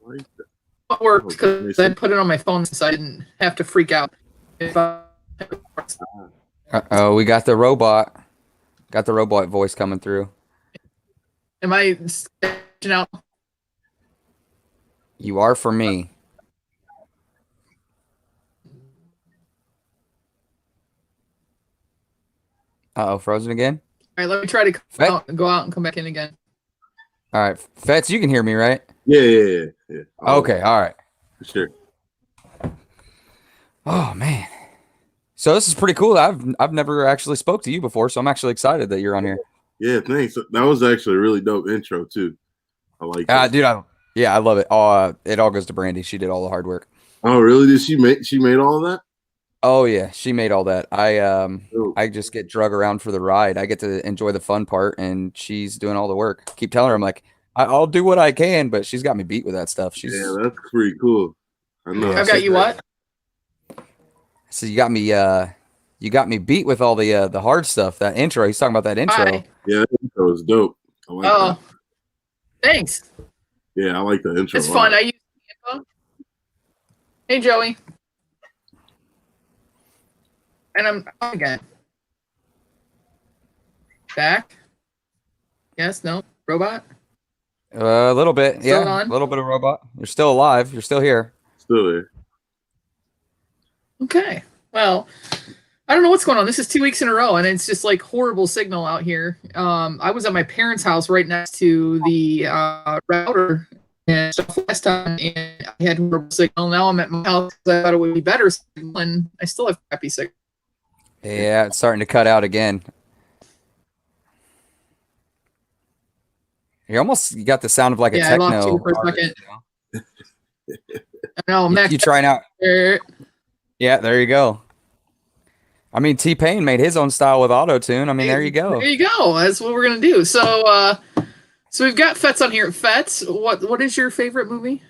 like that. It worked because I put it on my phone so I didn't have to freak out. Oh, we got the robot. Got the robot voice coming through. Am I sketching out? You are for me. Uh-oh, frozen again? All right, let me try to go out and come back in again. All right. Fetz, you can hear me, right? Yeah. Okay, all right. For sure. Oh, man. So this is pretty cool. I've never actually spoke to you before, so I'm actually excited that you're on here. Yeah, thanks. That was actually a really dope intro, too. I like that. Dude, I love it. It all goes to Brandy. She did all the hard work. Oh, really? Did she made all of that? Oh yeah, she made all that. I just get drug around for the ride. I get to enjoy the fun part, and she's doing all the work. Keep telling her, I'm like, I'll do what I can, but she's got me beat with that stuff. Yeah, that's pretty cool. I know. I've got you what? So you got me beat with all the hard stuff. That intro. He's talking about that intro. Hi. Yeah, that intro was dope. I like that. Thanks. Yeah, I like the intro. It's fun. I use the info. Hey, Joey. And I'm again. Back. Yes, no. Robot? A little bit. Still yeah. on? A little bit of robot. You're still alive. You're still here. Still there. Okay. Well, I don't know what's going on. This is 2 weeks in a row, and it's just like horrible signal out here. I was at my parents' house right next to the router and stuff last time, and I had horrible signal. Now I'm at my house because I thought it would be better signal, and I still have crappy signal. Yeah, it's starting to cut out again. You got the sound of like a techno. I lost you for a second. I know, Mac. You trying out? Yeah, there you go. I mean, T-Pain made his own style with auto-tune. I mean, there you go. There you go. That's what we're gonna do. So we've got Fetz on here. Fetz, what is your favorite movie?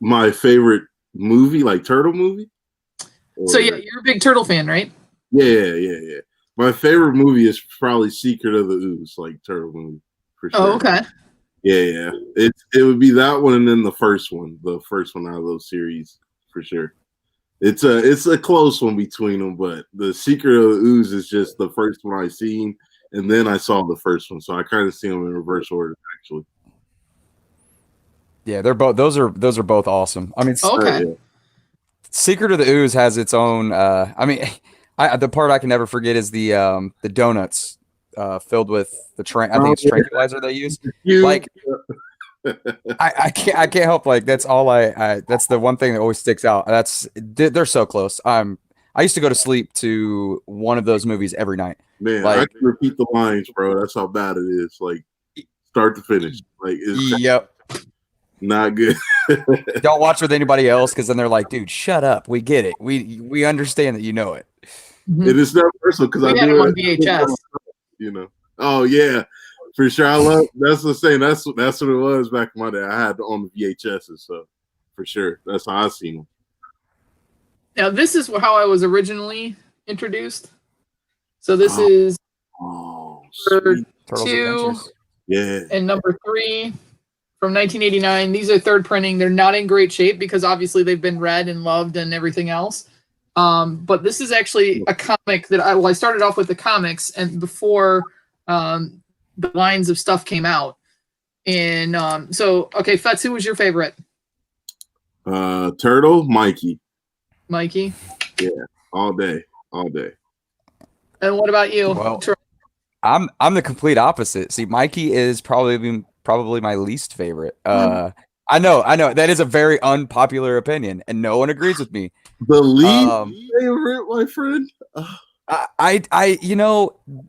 My favorite movie, like turtle movie. So yeah, you're a big turtle fan, right? Yeah. My favorite movie is probably Secret of the Ooze, like turtle movie for sure. Oh, okay. Yeah. It would be that one and then the first one out of those series for sure. It's a close one between them, but the Secret of the Ooze is just the first one I seen, and then I saw the first one, so I kind of see them in reverse order actually. Yeah, they're both. Those are both awesome. I mean, okay. Secret of the Ooze has its own. I mean, the part I can never forget is the donuts filled with the I think it's tranquilizer they use. Like, I can't help, like, that's all that's the one thing that always sticks out. They're so close. I used to go to sleep to one of those movies every night. Man, like, I can repeat the lines, bro. That's how bad it is. Like, start to finish. Like, yep. Not good. Don't watch with anybody else, because then they're like, dude, shut up. We get it. We understand that you know it. Mm-hmm. It is not personal because I had them on VHS. You know. Oh yeah, for sure. I love. That's the same. That's what it was back in my day. I had on the VHSs, so for sure. That's how I seen them. Now this is how I was originally introduced. So this is number 2, yeah, and number 3 from 1989. These are third printing. They're not in great shape because obviously they've been read and loved and everything else. But this is actually a comic that I started off with the comics, and before the lines of stuff came out. And okay, Fetz, who was your favorite? Turtle, Mikey. Mikey? Yeah, all day. And what about you? Well, I'm the complete opposite. See, Mikey is probably my least favorite. I know that is a very unpopular opinion, and no one agrees with me. The least favorite, my friend.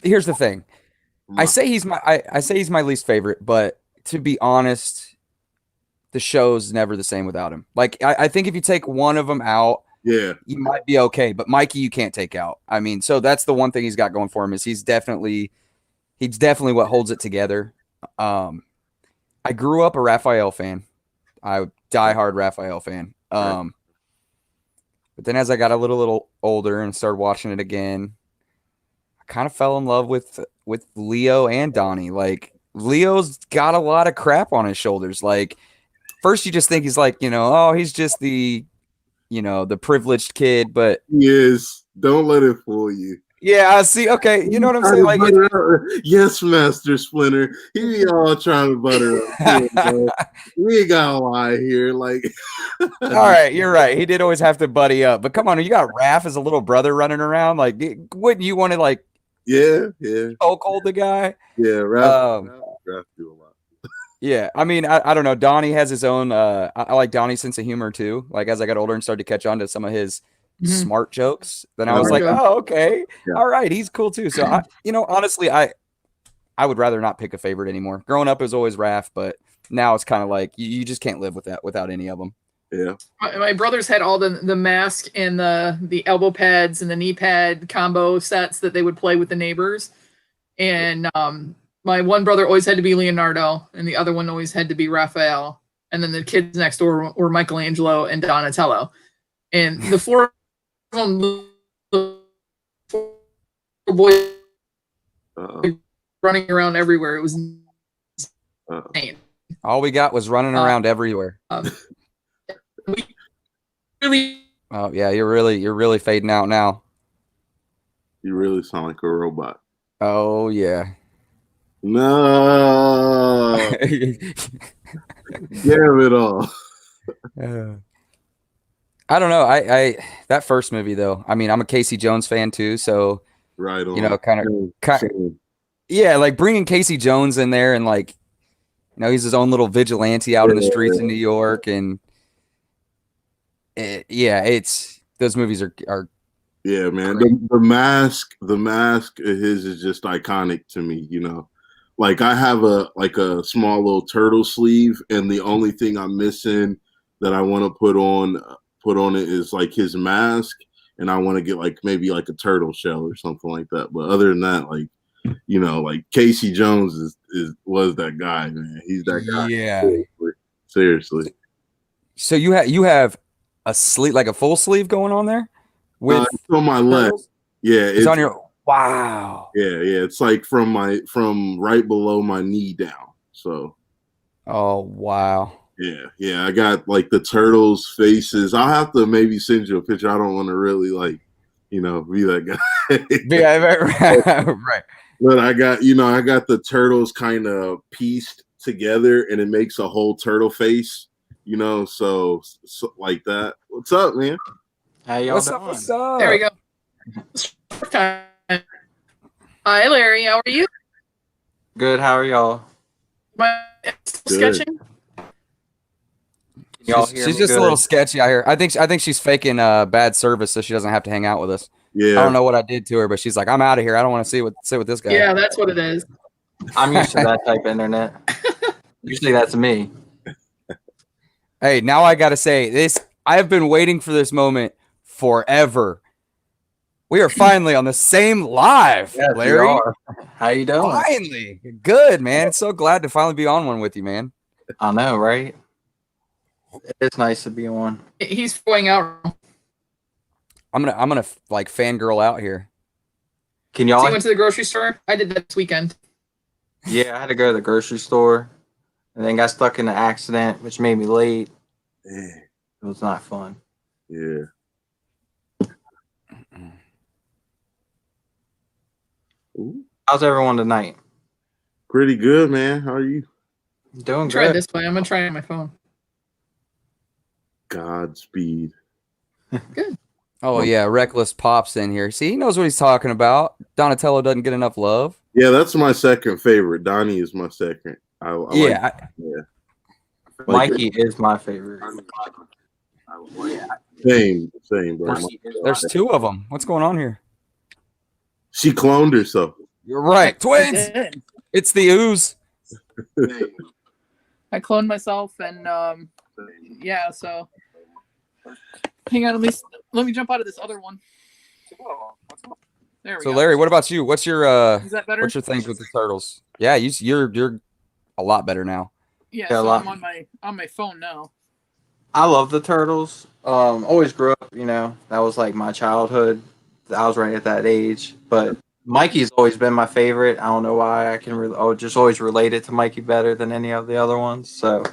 Here's the thing. I say he's my least favorite, but to be honest, the show's never the same without him. Like, I think if you take one of them out, yeah, you might be okay. But Mikey, you can't take out. I mean, so that's the one thing he's got going for him, is he's definitely what holds it together. I grew up a Raphael fan. I diehard Raphael fan. But then as I got a little older and started watching it again, I kind of fell in love with Leo and Donnie. Like, Leo's got a lot of crap on his shoulders. Like, first you just think he's like, oh, he's just the, the privileged kid, but Yes, don't let it fool you. yeah, I see. Okay, you know what I'm saying? Like, yes, Master Splinter. He be all trying to butter up. We ain't gotta lie here. Like, all right, you're right. He did always have to buddy up, but come on, you got Raph as a little brother running around. Like, wouldn't you want to like, yeah, choke hold the guy? Yeah, Raph do a lot. Yeah, I mean, I don't know. Donnie has his own. I like Donnie's sense of humor too. Like as I got older and started to catch on to some of his smart jokes, then I was like, oh, okay, all right, he's cool too. So honestly, I would rather not pick a favorite anymore. Growing up, it was always Raph, but now it's kind of like you just can't live with that without any of them. Yeah, my brothers had all the mask and the elbow pads and the knee pad combo sets that they would play with the neighbors, and my one brother always had to be Leonardo, and the other one always had to be Raphael. And then the kids next door were Michelangelo and Donatello. And the four boys running around everywhere. It was insane. All we got was running around everywhere. Really. Oh yeah, you're really fading out now. You really sound like a robot. Oh yeah. No. Damn it all. I don't know. I that first movie though. I mean, I'm a Casey Jones fan too, so right on. Kind of yeah, like bringing Casey Jones in there and like he's his own little vigilante out in the streets of New York, and it's those movies are yeah, man. The mask of his is just iconic to me, Like I have a small little turtle sleeve, and the only thing I'm missing that I want to put on it is like his mask, and I want to get like maybe like a turtle shell or something like that. But other than that, like like Casey Jones was that guy, man. He's that guy. Yeah, seriously. So you have a sleeve, like a full sleeve going on there with it's on my leg. Yeah, it's on your. Wow. Yeah, it's like from right below my knee down. So. Oh wow. Yeah. I got like the turtles' faces. I'll have to maybe send you a picture. I don't want to really be that guy. Yeah, right. But I got the turtles kind of pieced together, and it makes a whole turtle face. So like that. What's up, man? How y'all doing? What's up? There we go. Hi, Larry. How are you? Good. How are y'all? Still sketching. She's just a little sketchy out here. I think she's faking bad service so she doesn't have to hang out with us. Yeah. I don't know what I did to her, but she's like, I'm out of here. I don't want to sit with this guy. Yeah, that's what it is. I'm used to that type of internet. Usually that's me. Hey, now I got to say this. I have been waiting for this moment forever. We are finally on the same live, yes, Larry. How you doing? Finally. Good, man. It's so glad to finally be on one with you, man. I know, right? It's nice to be on. He's going out. I'm gonna like fangirl out here. Can y'all? So you went to the grocery store? I did that this weekend. Yeah, I had to go to the grocery store, and then got stuck in an accident, which made me late. Dang. It was not fun. Yeah. Ooh. How's everyone tonight? Pretty good, man. How are you? Doing Try good. this way. I'm gonna try it on my phone. Godspeed. Good. Oh yeah, Reckless pops in here. See, he knows what he's talking about. Donatello doesn't get enough love. Yeah, that's my second favorite. Donnie is my second. Mikey is my favorite. Same, bro. There's two of them. What's going on here? She cloned herself. You're right, twins. It's the ooze. I cloned myself, and yeah. So, hang on. Let me jump out of this other one. There we go. So Larry, what about you? What's your Is that better? what's your things with the turtles? Yeah, you're a lot better now. Yeah, Yeah, so I'm on my phone now. I love the Turtles. Always grew up, that was like my childhood. I was right at that age. But Mikey's always been my favorite. I don't know why. I just always related to Mikey better than any of the other ones. So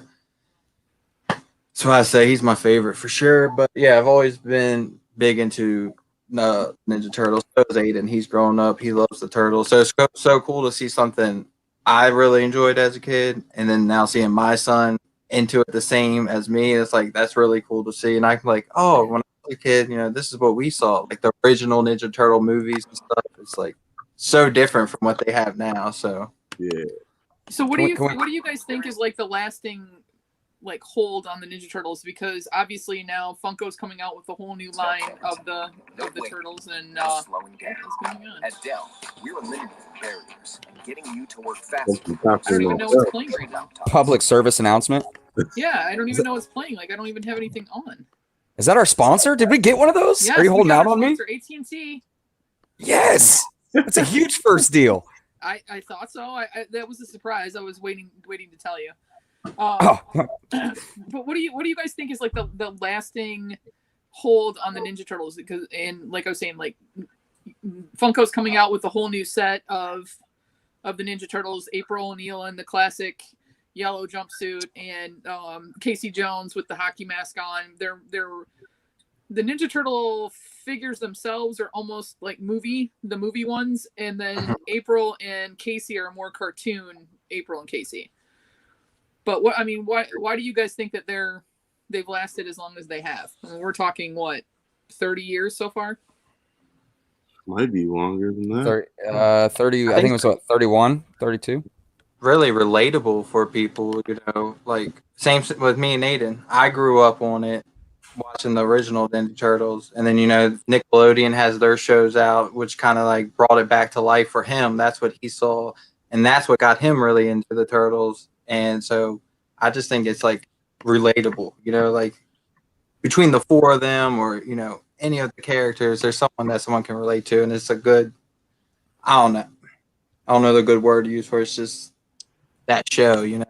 That's why I say he's my favorite for sure. But yeah, I've always been big into Ninja Turtles. So is Aiden. He's grown up. He loves the turtles. So it's so cool to see something I really enjoyed as a kid, and then now seeing my son into it the same as me. It's like that's really cool to see. And I'm like, oh, when I was a kid, this is what we saw, like the original Ninja Turtle movies and stuff. It's like so different from what they have now. So yeah. So what do you guys think is like the lasting like hold on the Ninja Turtles? Because obviously now Funko's coming out with a whole new line of the turtles, and slowing down. what's going on? At Dell, we're eliminating barriers and getting you to work faster. I don't even know what's playing right now. Public service announcement. Yeah, I don't even know what's playing. Like I don't even have anything on. Is that our sponsor? Did we get one of those? Yes, Are you holding out on me? AT&T. Yes, that's a huge first deal. I thought so. I that was a surprise. I was waiting to tell you. Oh, But what do you guys think is like the lasting hold on the Ninja Turtles? Because, and like I was saying, like Funko's coming out with a whole new set of the Ninja Turtles. April O'Neil in the classic yellow jumpsuit, and Casey Jones with the hockey mask on. They're the Ninja Turtle figures themselves are almost like the movie ones, and then April and Casey are more cartoon April and Casey. But why do you guys think that they've lasted as long as they have? I mean, we're talking what, 30 years so far? Might be longer than that. 30. I think it was 31, 32. really relatable for people, like same with me and Aiden. I grew up on it, watching the original Ninja Turtles, and then Nickelodeon has their shows out, which kind of like brought it back to life for him. That's what he saw, and that's what got him really into the Turtles. And so I just think it's like relatable, like between the four of them, or any of the characters, there's someone that someone can relate to, and it's a good, I don't know the good word to use for it. It's just that show, Yeah.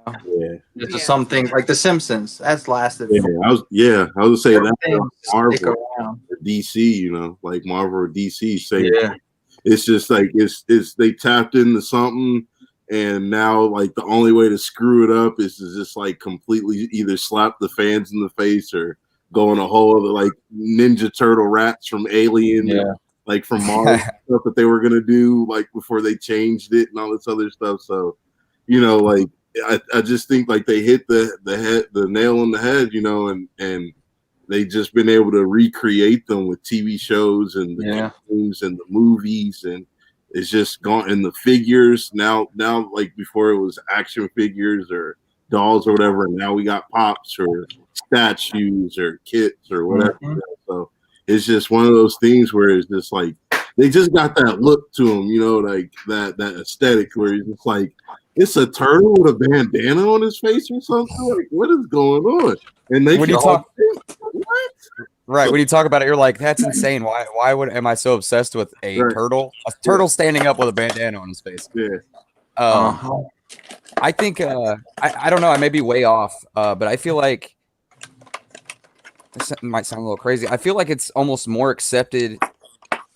It's just something like The Simpsons that's lasted. Yeah, I was say that Marvel or DC, like Marvel or DC say Yeah. it's just like it's they tapped into something, and now like the only way to screw it up is to just like completely either slap the fans in the face or go in a whole other like Ninja Turtle rats from Alien, like from Mars stuff that they were gonna do like before they changed it and all this other stuff. So, like I just think like they hit the nail on the head, and they just been able to recreate them with TV shows and the cartoons and the movies, and it's just gone in the figures now like before it was action figures or dolls or whatever, and now we got pops or statues or kits or whatever. So it's just one of those things where it's just like they just got that look to them, like that aesthetic where it's just like it's a turtle with a bandana on his face or something. Like, what is going on? And they When you talk, what? right? When you talk about it, you're like, that's insane. Why am I so obsessed with a turtle? A turtle standing up with a bandana on his face. Yeah. I think I don't know. I may be way off, but I feel like this might sound a little crazy. I feel like it's almost more accepted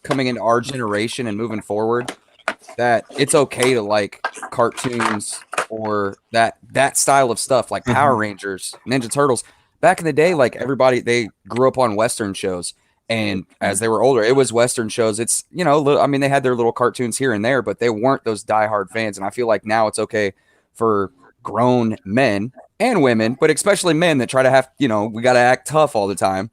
coming into our generation and moving forward that it's okay to like cartoons or that style of stuff, like Power Rangers, Ninja Turtles. Back in the day, like everybody, they grew up on Western shows, and as they were older, it was Western shows. It's they had their little cartoons here and there, but they weren't those diehard fans. And I feel like now it's okay for grown men and women, but especially men that try to have, we got to act tough all the time.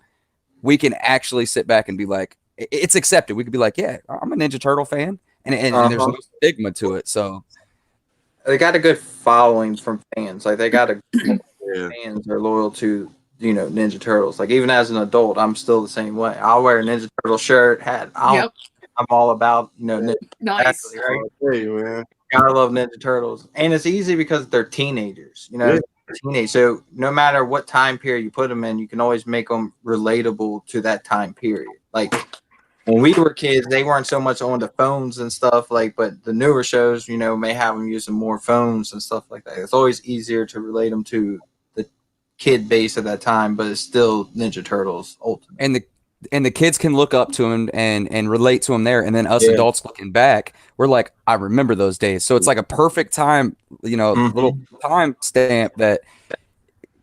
We can actually sit back and be like, it's accepted. We could be like, yeah, I'm a Ninja Turtle fan. And there's no stigma to it. So they got a good following from fans. Like they got fans are loyal to Ninja Turtles. Like even as an adult, I'm still the same way. I'll wear a Ninja Turtle shirt, hat. I'm all about Ninja. Nice. Right? Hey, man. I love Ninja Turtles, and it's easy because they're teenagers. Teenage. So no matter what time period you put them in, you can always make them relatable to that time period. Like when we were kids, they weren't so much on the phones and stuff but the newer shows, may have them using more phones and stuff like that. It's always easier to relate them to the kid base at that time, but it's still Ninja Turtles ultimate. And the kids can look up to him and relate to him there. And then us adults looking back, we're like, I remember those days. So it's like a perfect time, little time stamp that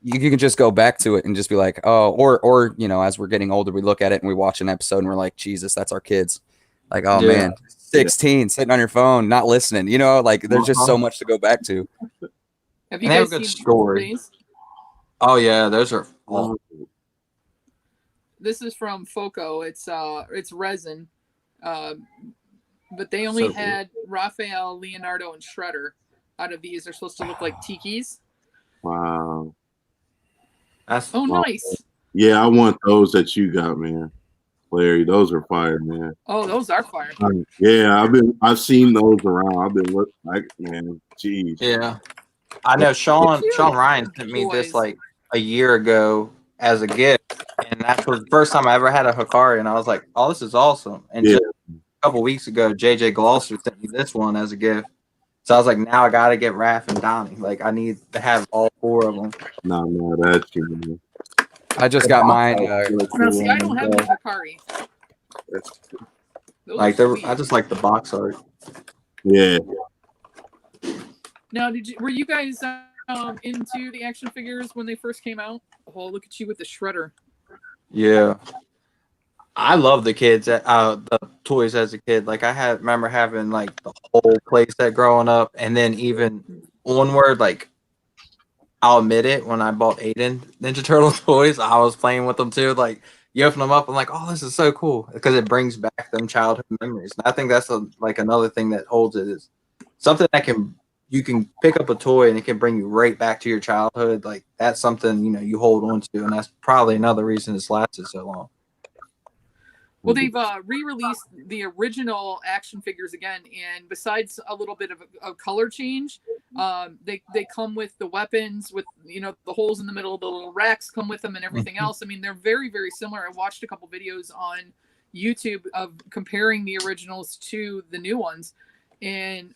you can just go back to it and just be like, oh, or as we're getting older, we look at it and we watch an episode and we're like, Jesus, that's our kids. Like, oh man, 16, sitting on your phone, not listening. Like there's just so much to go back to. Have you And they have guys a good seen story. Days? Oh yeah, those are. Oh, This is from Foco. It's resin, but they only had Raphael, Leonardo, and Shredder. Out of these, they're supposed to look like tikis. Wow. that's Nice. Yeah, I want those that you got, man. Larry, those are fire, man. Oh, those are fire. Yeah, I've seen those around. I've been looking like, man, geez. yeah. I know Sean Ryan sent me this like a year ago as a gift, and that was the first time I ever had a Hikari, and I was like, "Oh, this is awesome!" And just a couple weeks ago, JJ Glosser sent me this one as a gift, so I was like, "Now I got to get Raph and Donnie. Like, I need to have all 4 of them." No, that's true, man. I just got mine. Now, see, I don't have the Hikari. Like, I just like the box art. Yeah. Now, were you guys into the action figures when they first came out? Oh, look at you with the Shredder. Yeah, I love the kids. The toys as a kid. Like I remember having like the whole playset growing up, and then even onward. Like I'll admit it, when I bought Aiden Ninja Turtle toys, I was playing with them too. Like you open them up, I'm like, oh, this is so cool because it brings back them childhood memories. And I think that's like another thing that holds it is something that you can pick up a toy and it can bring you right back to your childhood. Like that's something, you hold on to. And that's probably another reason it's lasted so long. Well, they've re-released the original action figures again, and besides a little bit of a color change, they come with the weapons, with the holes in the middle, the little racks come with them, and everything else. I mean, they're very, very similar. I watched a couple videos on YouTube of comparing the originals to the new ones, and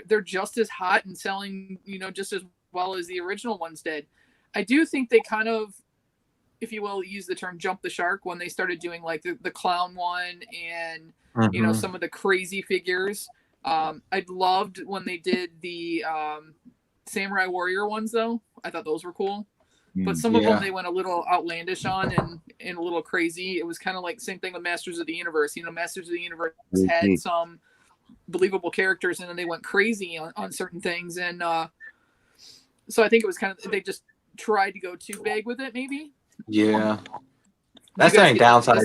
they're just as hot and selling, just as well as the original ones did. I do think they kind of, if you will, use the term jump the shark when they started doing like the clown one and some of the crazy figures. I loved when they did the samurai warrior ones though. I thought those were cool, but some of them they went a little outlandish on and a little crazy. It was kind of like same thing with Masters of the Universe. Masters of the Universe had some believable characters and then they went crazy on certain things, and so I think it was kind of, they just tried to go too big with it maybe. Yeah, that's the only downside.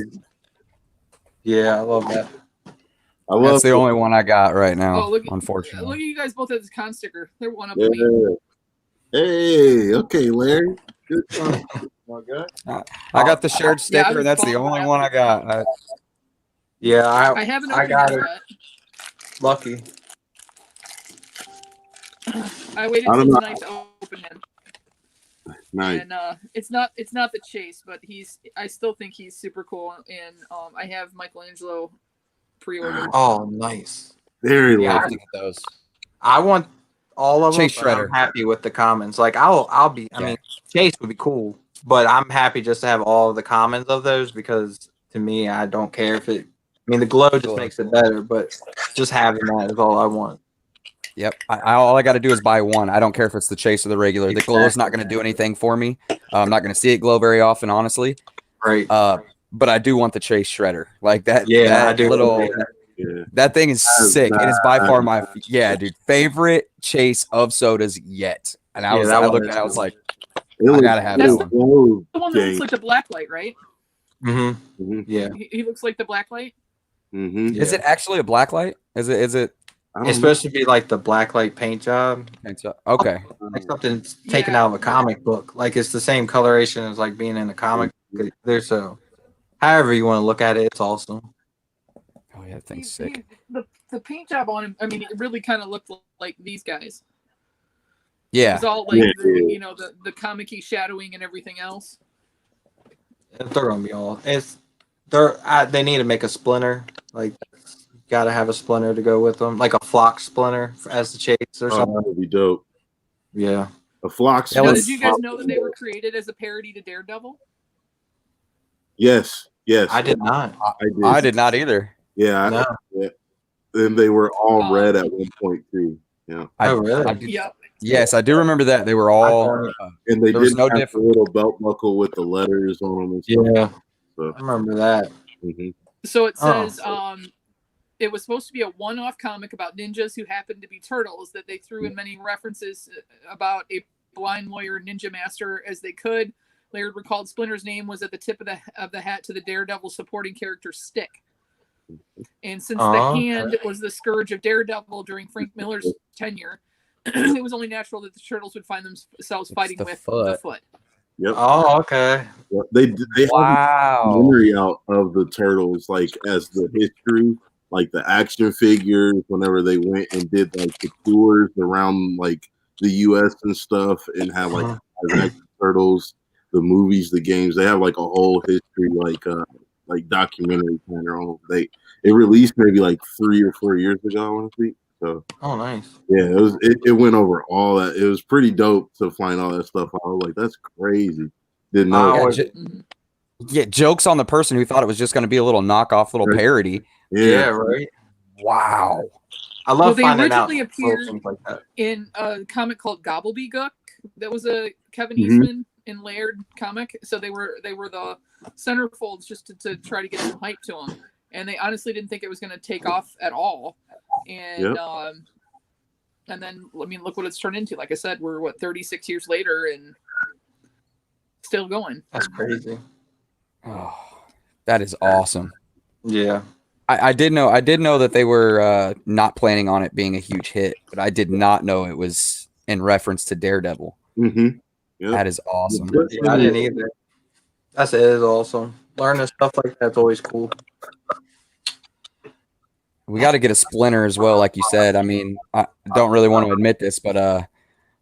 Yeah, I love that. That's the only one I got right now. Look, unfortunately, look at you guys both at this con sticker. They're one up to me. Hey, okay, Larry. Good time. I got the shared sticker, and that's the only one I got. I haven't opened got it it. yet. Lucky. I waited till tonight to open him. Nice. And it's not the Chase, but I still think he's super cool, and I have Michelangelo pre-ordered. Oh, nice. Very lucky. lucky. I want all of Chase them. But Shredder. I'm happy with the commons. Like I'll be. I mean, Chase would be cool, but I'm happy just to have all of the commons of those because to me, I don't care if it. I mean, the glow just makes it better, but just having that is all I want. Yep. All I got to do is buy one. I don't care if it's the Chase or the regular. The glow is not going to do anything for me. I'm not going to see it glow very often, honestly. Right. But I do want the Chase Shredder. Like that. Yeah, I do. That thing is sick. It is by far my favorite Chase of sodas yet. And I looked at it, I was like, I gotta have this one. The one that looks like the Blacklight, right? Mm-hmm. Yeah. He looks like the Blacklight. Mm-hmm. Is it actually a Blacklight? Is it? It's supposed to be like the blacklight paint job. Okay. Like something taken out of a comic book. Like it's the same coloration as like being in a comic. There's however you want to look at it, it's awesome. Oh yeah, that thing's sick. The paint job on him, I mean, it really kind of looked like these guys. Yeah. It's all like the comic-y shadowing and everything else. They're gonna be all. They need to make a Splinter. Like, got to have a Splinter to go with them, like a Flock Splinter as the Chase or something. That would be dope. Yeah, a Flock. Did you guys know that they were created as a parody to Daredevil? Yes. I did not. I did not either. Yeah. No. And they were all red at one point too. Yeah. Oh really? Yeah. Yes, I do remember that. They were all. And they There was didn't no have the difference. little belt buckle with the letters on them and stuff. Yeah, So, I remember that. So it Oh. says it was supposed to be a one-off comic about ninjas who happened to be turtles that they threw in many references about a blind lawyer ninja master as they could. Laird recalled Splinter's name was at the tip of the hat to the Daredevil supporting character Stick. And since the hand was the scourge of Daredevil during Frank Miller's tenure, it was only natural that the turtles would find themselves fighting with the foot. Yep. Oh, okay. Yep. They have a memory out of the turtles, like as the history, like the action figures. Whenever they went and did like the tours around like the U.S. and stuff, and have like action turtles, the movies, the games, they have like a whole history, like documentary kind of. It released maybe like 3 or 4 years ago, I want to think. So, oh, nice. Yeah, it went over all that. It was pretty dope to find all that stuff out. I was like, that's crazy. Didn't know. Yeah, jokes on the person who thought it was just going to be a little knockoff, little parody. Yeah, right. Wow. I love finding out they originally appeared like that. in a comic called Gobbledygook. That was a Kevin Eastman and Laird comic. So they were the centerfolds just to try to get some hype to them. And they honestly didn't think it was going to take off at all. And and then, I mean, look what it's turned into. Like I said, we're 36 years later and still going. That's crazy. Oh, that is awesome. Yeah. I did know that they were not planning on it being a huge hit, but I did not know it was in reference to Daredevil. Yep. That is awesome. Yeah, I didn't either. It is awesome. Learning stuff like that's always cool. We got to get a Splinter as well, like you said. I mean, I don't really want to admit this, but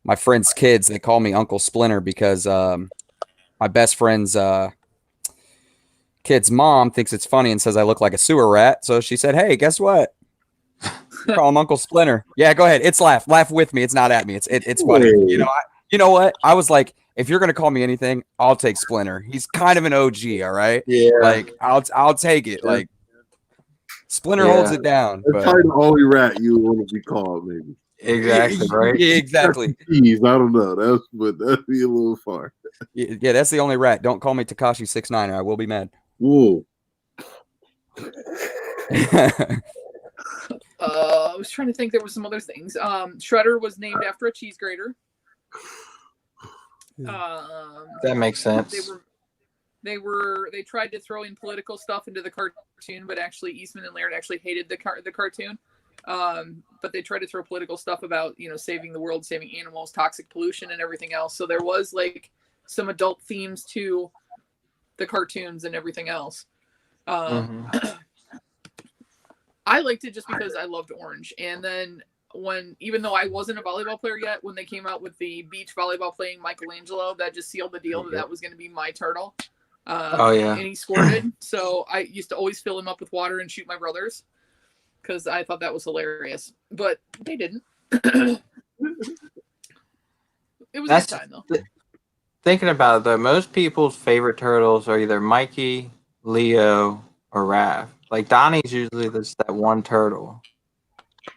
my friend's kids, they call me Uncle Splinter because my best friend's kid's mom thinks it's funny and says I look like a sewer rat. So she said, "Hey, guess what? Call him Uncle Splinter." Yeah, go ahead. It's laugh with me. It's not at me. It's funny. You know what? I was like, if you're gonna call me anything, I'll take Splinter. He's kind of an OG. All right. Yeah. Like I'll take it. Like Splinter holds it down. That's probably the only rat you want to be called, maybe. Exactly. Right. Yeah, exactly. Jeez, I don't know. That'd be a little far. Yeah, that's the only rat. Don't call me Tekashi 6ix9ine, or I will be mad. Whoa. I was trying to think. There were some other things. Shredder was named after a cheese grater. That makes sense. They tried to throw in political stuff into the cartoon, but actually Eastman and Laird actually hated the cartoon. But they tried to throw political stuff about, saving the world, saving animals, toxic pollution, and everything else. So there was like some adult themes to the cartoons and everything else. I liked it just because I loved orange. And then even though I wasn't a volleyball player yet, when they came out with the beach volleyball playing Michelangelo, that just sealed the deal that was going to be my turtle. And he squirted. So I used to always fill him up with water and shoot my brothers because I thought that was hilarious. But they didn't. It was a good time, though. Thinking about it, though, most people's favorite turtles are either Mikey, Leo, or Raph. Like, Donnie's usually just that one turtle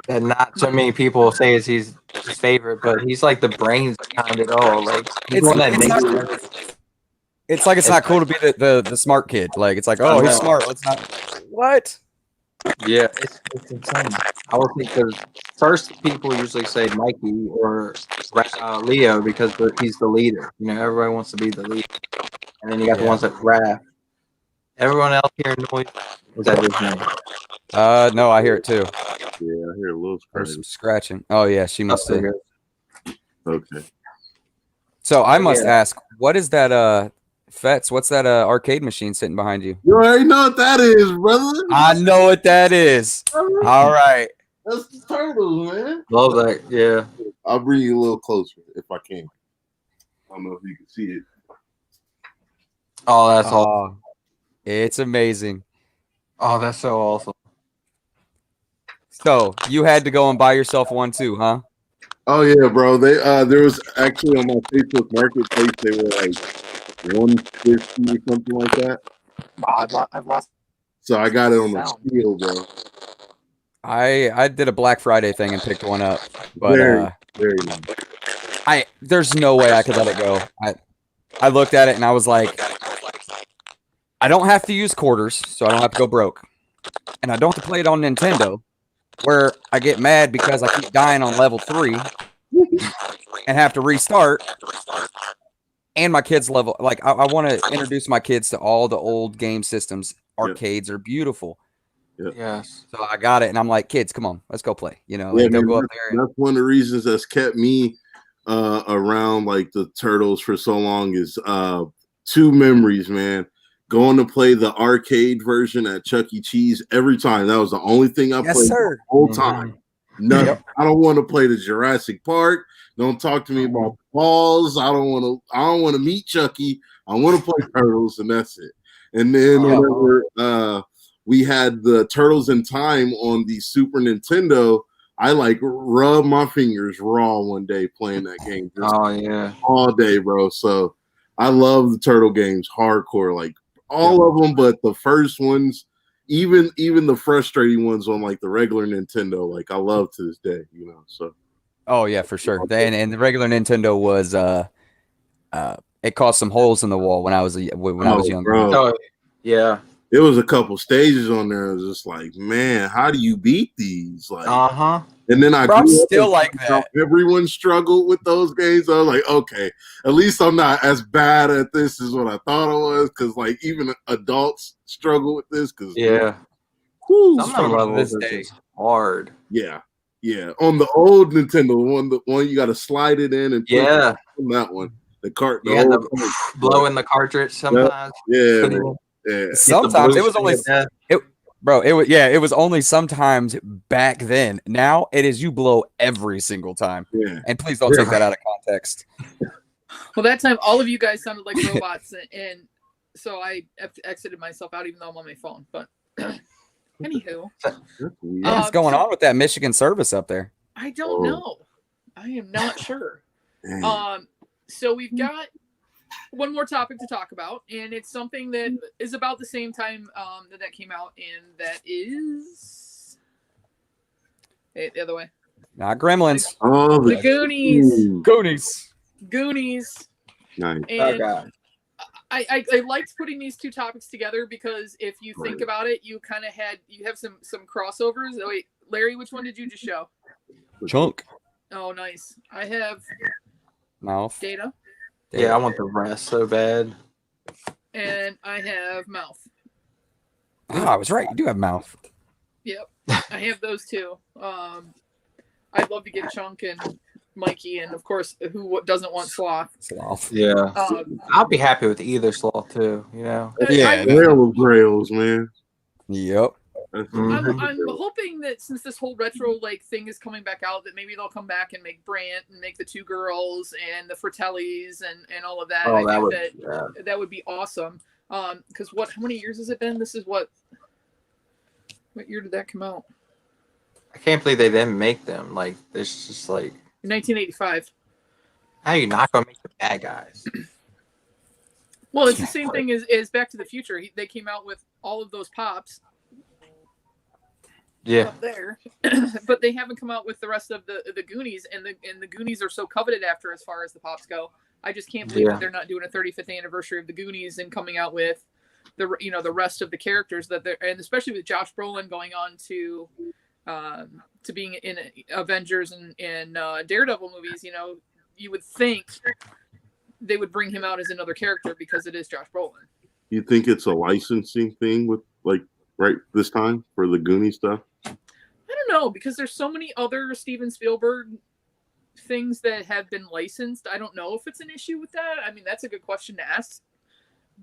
that not so many people say is he's his favorite, but he's like the brains behind it all. Like, it's like it's not cool to be the smart kid. Like, it's like, oh, he's smart. Let's not. What? Yeah, it's insane. I would think because first people usually say Mikey or Leo because he's the leader. Everybody wants to be the leader. And then you got the ones that Raph. Everyone else hearing noise? Was that his name? No, I hear it too. Yeah, I hear a little scratching. Oh yeah, she must have. Okay. So I must ask, what is that? Fetz, what's that arcade machine sitting behind you? You already know what that is, brother. I know what that is. All right. That's the turtles, man. Love that. Yeah. I'll bring you a little closer if I can. I don't know if you can see it. Oh, that's awesome. It's amazing. Oh, that's so awesome. So you had to go and buy yourself one too, huh? Oh yeah, bro. They there was actually on my Facebook Marketplace. They were like 150 or something like that. So I got it on the steal, bro. I did a Black Friday thing and picked one up, but very nice. There's no way I could let it go. I looked at it and I was like, I don't have to use quarters, so I don't have to go broke. And I don't have to play it on Nintendo, where I get mad because I keep dying on level 3 and have to restart. And my kids level, like, I want to introduce my kids to all the old game systems. Arcades are beautiful. Yes. So I got it, and I'm like, kids, come on, let's go play. You know, Yeah, like, they'll man, go up there. that's one of the reasons that's kept me around like the Turtles for so long is two memories, man. Going to play the arcade version at Chuck E. Cheese every time. That was the only thing I played the whole time. Nothing. Yep. I don't want to play the Jurassic Park. Don't talk to me about balls. I don't want to meet Chucky. I want to play Turtles, and that's it. And then whenever we had the Turtles in Time on the Super Nintendo, I like rubbed my fingers raw one day playing that game. All day, bro. So I love the Turtle games hardcore, like all of them, but the first ones, even the frustrating ones on like the regular Nintendo, like I love to this day, you know. So oh yeah, for sure. And the regular Nintendo was it caused some holes in the wall when I was younger. Bro. Oh, yeah. It was a couple stages on there. I was just like, man, how do you beat these? Like, and then I'm still like that. Everyone struggled with those games. I was like, okay, at least I'm not as bad at this as what I thought I was. Because like even adults struggle with this. Because some of them levels are just hard. Yeah. On the old Nintendo, the one you got to slide it in and on that one, the cart. You had to blow in the cartridge sometimes. Yeah. Sometimes it was only it was only sometimes back then. Now it is you blow every single time. Yeah. And please don't take that out of context. Well, that time all of you guys sounded like robots, and so I exited myself out even though I'm on my phone. But anywho, what's going on with that Michigan service up there? I don't know. I am not sure. So we've got one more topic to talk about, and it's something that is about the same time that came out, and that is the other way. Not Gremlins. Oh, the Goonies. Nice. And I liked putting these two topics together because if you think about it, you have some crossovers. Oh, wait, Larry, which one did you just show? Chunk. Oh, nice. I have Mouth. Data. Yeah, I want the rest so bad. And I have Mouth. Oh, I was right. You do have Mouth. Yep. I have those two. I'd love to get Chunk and Mikey, and of course, who doesn't want Sloth? Yeah. I'll be happy with either Sloth too, you know. Grails, man. Yep. I'm hoping that since this whole retro thing is coming back out, that maybe they'll come back and make Brant and make the two girls and the Fratellis and all of that. Oh, that would be awesome. Because how many years has it been? This is what year did that come out? I can't believe they didn't make them. Like, it's just like 1985. How are you not gonna make the bad guys? Well, it's the same thing as Back to the Future. They came out with all of those pops. Yeah. Up there, but they haven't come out with the rest of the Goonies, and the Goonies are so coveted after as far as the pops go. I just can't believe that they're not doing a 35th anniversary of the Goonies and coming out with the rest of the characters that they're, and especially with Josh Brolin going on to being in Avengers and Daredevil movies. You would think they would bring him out as another character because it is Josh Brolin. You think it's a licensing thing with right this time for the Goonies stuff? I don't know, because there's so many other Steven Spielberg things that have been licensed. I don't know if it's an issue with that. I mean, that's a good question to ask.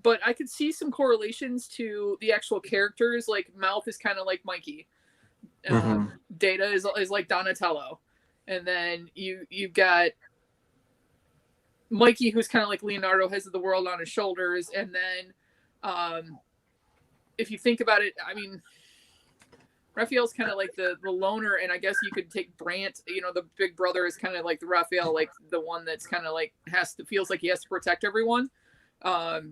But I could see some correlations to the actual characters. Like Mouth is kind of like Mikey. Data is like Donatello. And then you've got Mikey, who's kind of like Leonardo, has the world on his shoulders. And then if you think about it, I mean, Raphael's kind of like the loner, and I guess you could take Brant. The big brother is kind of like the Raphael, like the one that's kind of like feels like he has to protect everyone. But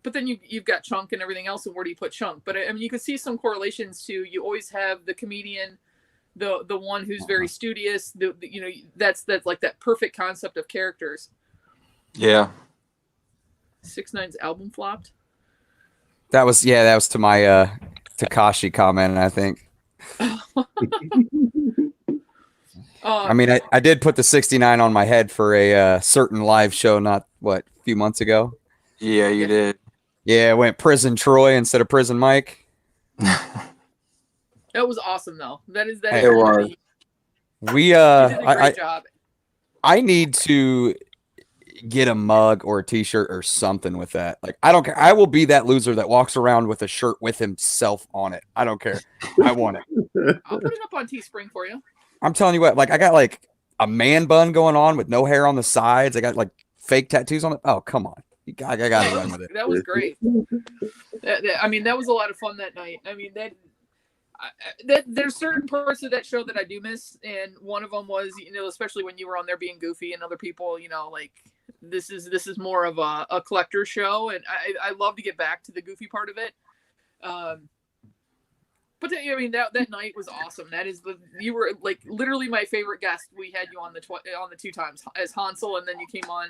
then you've got Chunk and everything else, and where do you put Chunk? But I mean, you can see some correlations to, you always have the comedian the one who's very studious. You know, that's like that perfect concept of characters. Yeah. 6ix9ine's album flopped. That was to my Takashi comment, I think. I mean, I did put the 69 on my head for a certain live show, not a few months ago. Yeah, you did. Yeah, it went Prison Troy instead of Prison Mike. That was awesome, though. That is Hey, it was. We you did a great job. I need to get a mug or a t-shirt or something with that. Like, I don't care. I will be that loser that walks around with a shirt with himself on it. I don't care. I want it. I'll put it up on Teespring for you. I'm telling you what, like, I got like a man bun going on with no hair on the sides. I got like fake tattoos on it. Oh, come on. I got to run with it. That was great. I mean, that was a lot of fun that night. I mean, there's certain parts of that show that I do miss, and one of them was, you know, especially when you were on there being goofy and other people, you know, like this is more of a collector show, and I love to get back to the goofy part of it. But I mean, that night was awesome. You were like literally my favorite guest. We had you on the 2 times as Hansel, and then you came on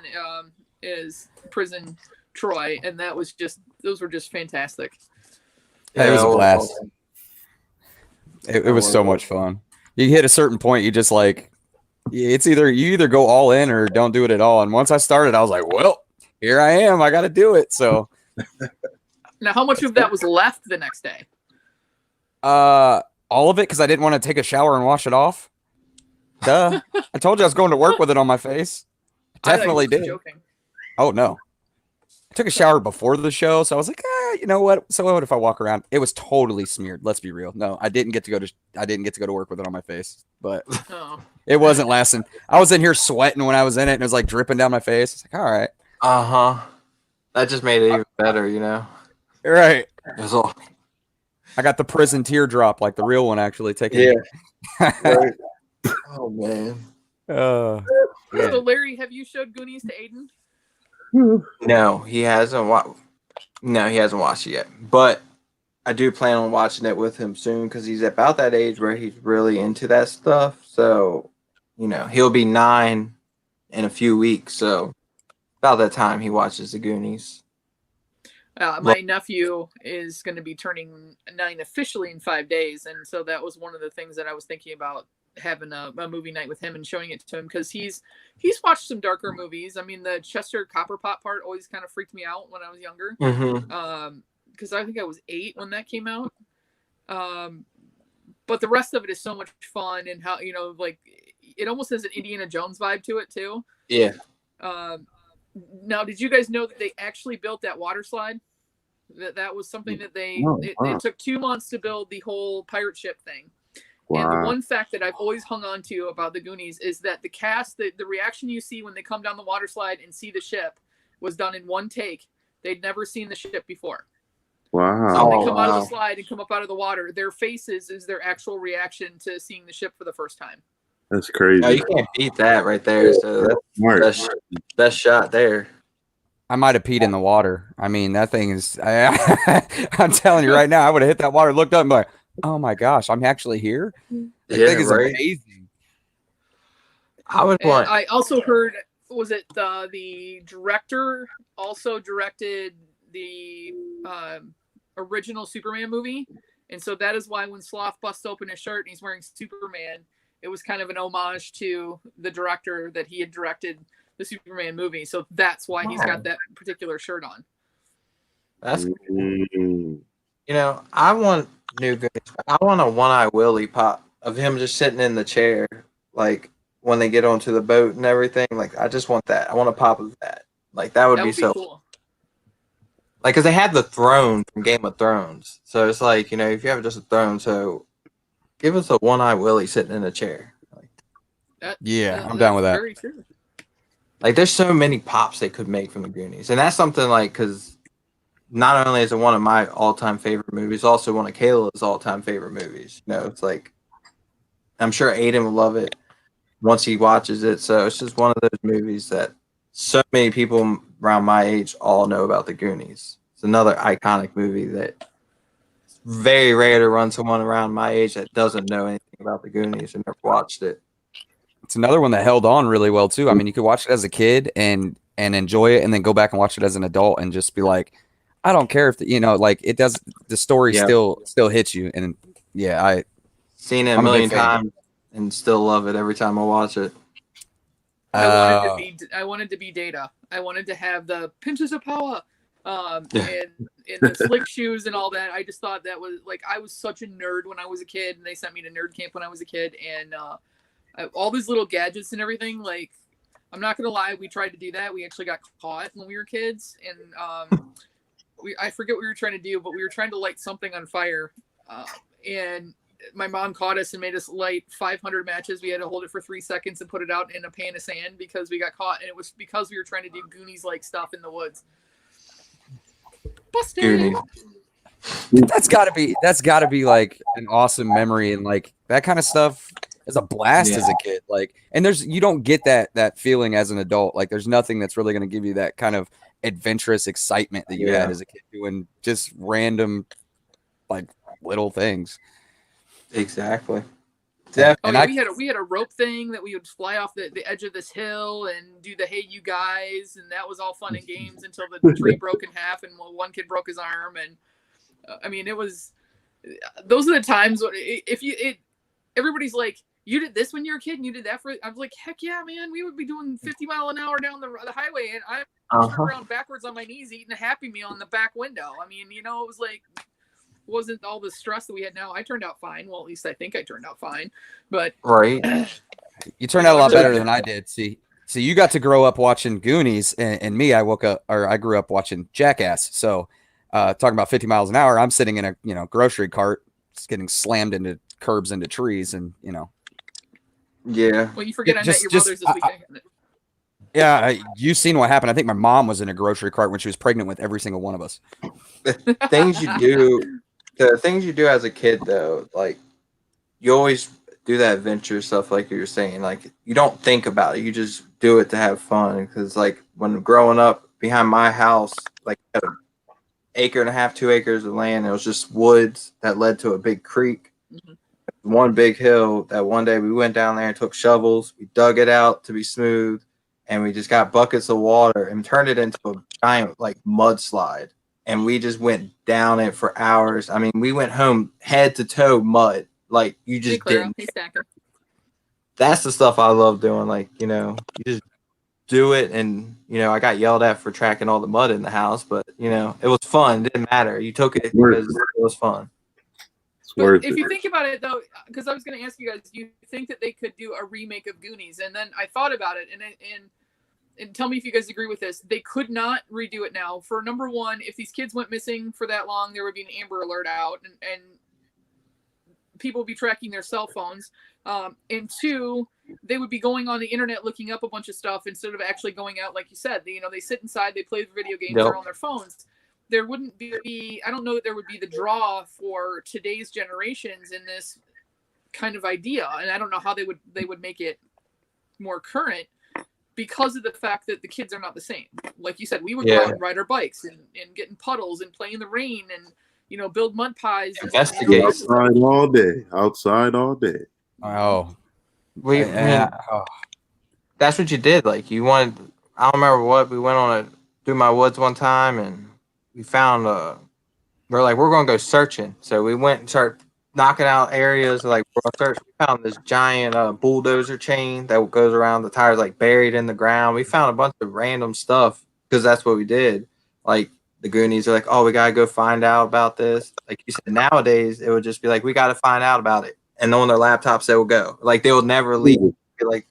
as Prison Troy, and those were just fantastic. Yeah, it was a blast. It was so much fun. You hit a certain point, you just like, it's you either go all in or don't do it at all. And once I started, I was like, well, here I am. I got to do it. So now, how much of that was left the next day? All of it, because I didn't want to take a shower and wash it off. Duh. I told you I was going to work with it on my face. Definitely did. Joking. Oh, no. I took a shower before the show, so I was like, you know what? So what if I walk around? It was totally smeared. Let's be real. No, I didn't get to go to work with it on my face, but It wasn't lasting. I was in here sweating when I was in it, and it was like dripping down my face. It's like, all right. That just made it even better, you know. Right. It was all... I got the prison teardrop, like the real one, actually taking. Yeah. Right. Oh man. So Larry, have you showed Goonies to Aiden? No, he hasn't. He hasn't watched it yet. But I do plan on watching it with him soon because he's about that age where he's really into that stuff. So, you know, he'll be 9 in a few weeks. So about that time, he watches the Goonies. My nephew is going to be turning 9 officially in 5 days, and so that was one of the things that I was thinking about, having a movie night with him and showing it to him, because he's watched some darker movies. I mean, the Chester Copperpot part always kind of freaked me out when I was younger, because I think I was 8 when that came out. But the rest of it is so much fun, and how, you know, like it almost has an Indiana Jones vibe to it too. Yeah. Now, did you guys know that they actually built that water slide? That was something that it took 2 months to build the whole pirate ship thing. Wow. And the one fact that I've always hung on to about the Goonies is that the cast, the reaction you see when they come down the water slide and see the ship was done in one take. They'd never seen the ship before. Wow. So when they come out of the slide and come up out of the water, their faces is their actual reaction to seeing the ship for the first time. That's crazy. No, you can't beat that right there. So that's best shot there. I might have peed in the water. I mean, that thing is, I'm telling you right now, I would have hit that water, looked up and be like, oh my gosh, I'm actually here. That thing is amazing. I also heard, was it the director also directed the original Superman movie? And so that is why when Sloth busts open his shirt and he's wearing Superman, it was kind of an homage to the director that he had directed the Superman movie. So that's why he's got that particular shirt on. That's cool. You know, I want new Goonies. I want a One-Eye Willie pop of him just sitting in the chair, like when they get onto the boat and everything. Like, I just want that. I want a pop of that. Like, that would be so cool. Like, because they had the throne from Game of Thrones. So it's like, you know, if you have just a throne, so give us a One-Eye Willie sitting in a chair. I'm down with that. Very true. Like, there's so many pops they could make from the Goonies. And that's something, like, because not only is it one of my all-time favorite movies, also one of Kayla's all-time favorite movies. You know, it's like, I'm sure Aiden will love it once he watches it. So it's just one of those movies that so many people around my age all know about the Goonies. It's another iconic movie that very rare to run someone around my age that doesn't know anything about the Goonies and never watched it. It's another one that held on really well too. I mean, you could watch it as a kid and enjoy it, and then go back and watch it as an adult and just be like, I don't care if like it does. The story still hits you, and yeah, Seen it a I'm a big million fan. times and still love it every time I watch it. I wanted to be Data. I wanted to have the pinches of power, and the slick shoes and all that. I just thought that was like, I was such a nerd when I was a kid, and they sent me to nerd camp when I was a kid, and all these little gadgets and everything. Like, I'm not gonna lie, we tried to do that. We actually got caught when we were kids, and I forget what we were trying to do, but we were trying to light something on fire, and my mom caught us and made us light 500 matches. We had to hold it for 3 seconds and put it out in a pan of sand because we got caught, and it was because we were trying to do Goonies-like stuff in the woods. Busted. Goonies. That's gotta be like an awesome memory, and like that kind of stuff is a blast as a kid. Like, and you don't get that feeling as an adult. Like, there's nothing that's really going to give you that kind of adventurous excitement that you had as a kid doing just random, like, little things. Exactly. Yeah. Oh, yeah, we had a rope thing that we would fly off the edge of this hill and do the "Hey you guys," and that was all fun and games until the tree broke in half and one kid broke his arm. And I mean, it was, those are the times everybody's like, you did this when you were a kid and you did that for, I was like, heck yeah, man, we would be doing 50 mile an hour down the highway, and I'm around backwards on my knees eating a Happy Meal in the back window. I mean, it was like, wasn't all the stress that we had now. I turned out fine. Well, at least I think I turned out fine. But right, you turned out a lot better than I did. See, you got to grow up watching Goonies, and me, I grew up watching Jackass. So, talking about 50 miles an hour, I'm sitting in a grocery cart, just getting slammed into curbs, into trees, and yeah. Well, you forget I met your brothers this weekend. Yeah, you've seen what happened. I think my mom was in a grocery cart when she was pregnant with every single one of us. The things you do as a kid, though, like, you always do that adventure stuff, like you were saying. Like, you don't think about it; you just do it to have fun. Because, like, when growing up behind my house, like, had an acre and a half, 2 acres of land, it was just woods that led to a big creek. Mm-hmm. One big hill that one day we went down there and took shovels. We dug it out to be smooth, and we just got buckets of water and turned it into a giant, like, mudslide. And we just went down it for hours. I mean, we went home head to toe mud. Like, you just didn't. That's the stuff I love doing. Like, you just do it. And, I got yelled at for tracking all the mud in the house, but, it was fun. It didn't matter. You took it because it was fun. But if you think about it, though, because I was going to ask you guys, do you think that they could do a remake of Goonies? And then I thought about it, and tell me if you guys agree with this. They could not redo it now. For number one, if these kids went missing for that long, there would be an Amber Alert out, and people would be tracking their cell phones. And two, they would be going on the internet looking up a bunch of stuff instead of actually going out, like you said. They sit inside, they play video games, they're on their phones. There wouldn't be, I don't know that there would be the draw for today's generations in this kind of idea. And I don't know how they would make it more current, because of the fact that the kids are not the same. Like you said, we would go out and ride our bikes and get in puddles and play in the rain and, build mud pies. Investigate. Outside all day. Oh. That's what you did. Like, I don't remember what, we went through my woods one time, and we found, we're going to go searching. So we went and started knocking out areas. Like, we found this giant bulldozer chain that goes around the tires, like, buried in the ground. We found a bunch of random stuff because that's what we did. Like, the Goonies are like, oh, we got to go find out about this. Like you said, nowadays, it would just be like, we got to find out about it. And on their laptops, they will go. Like, they will never leave. Like,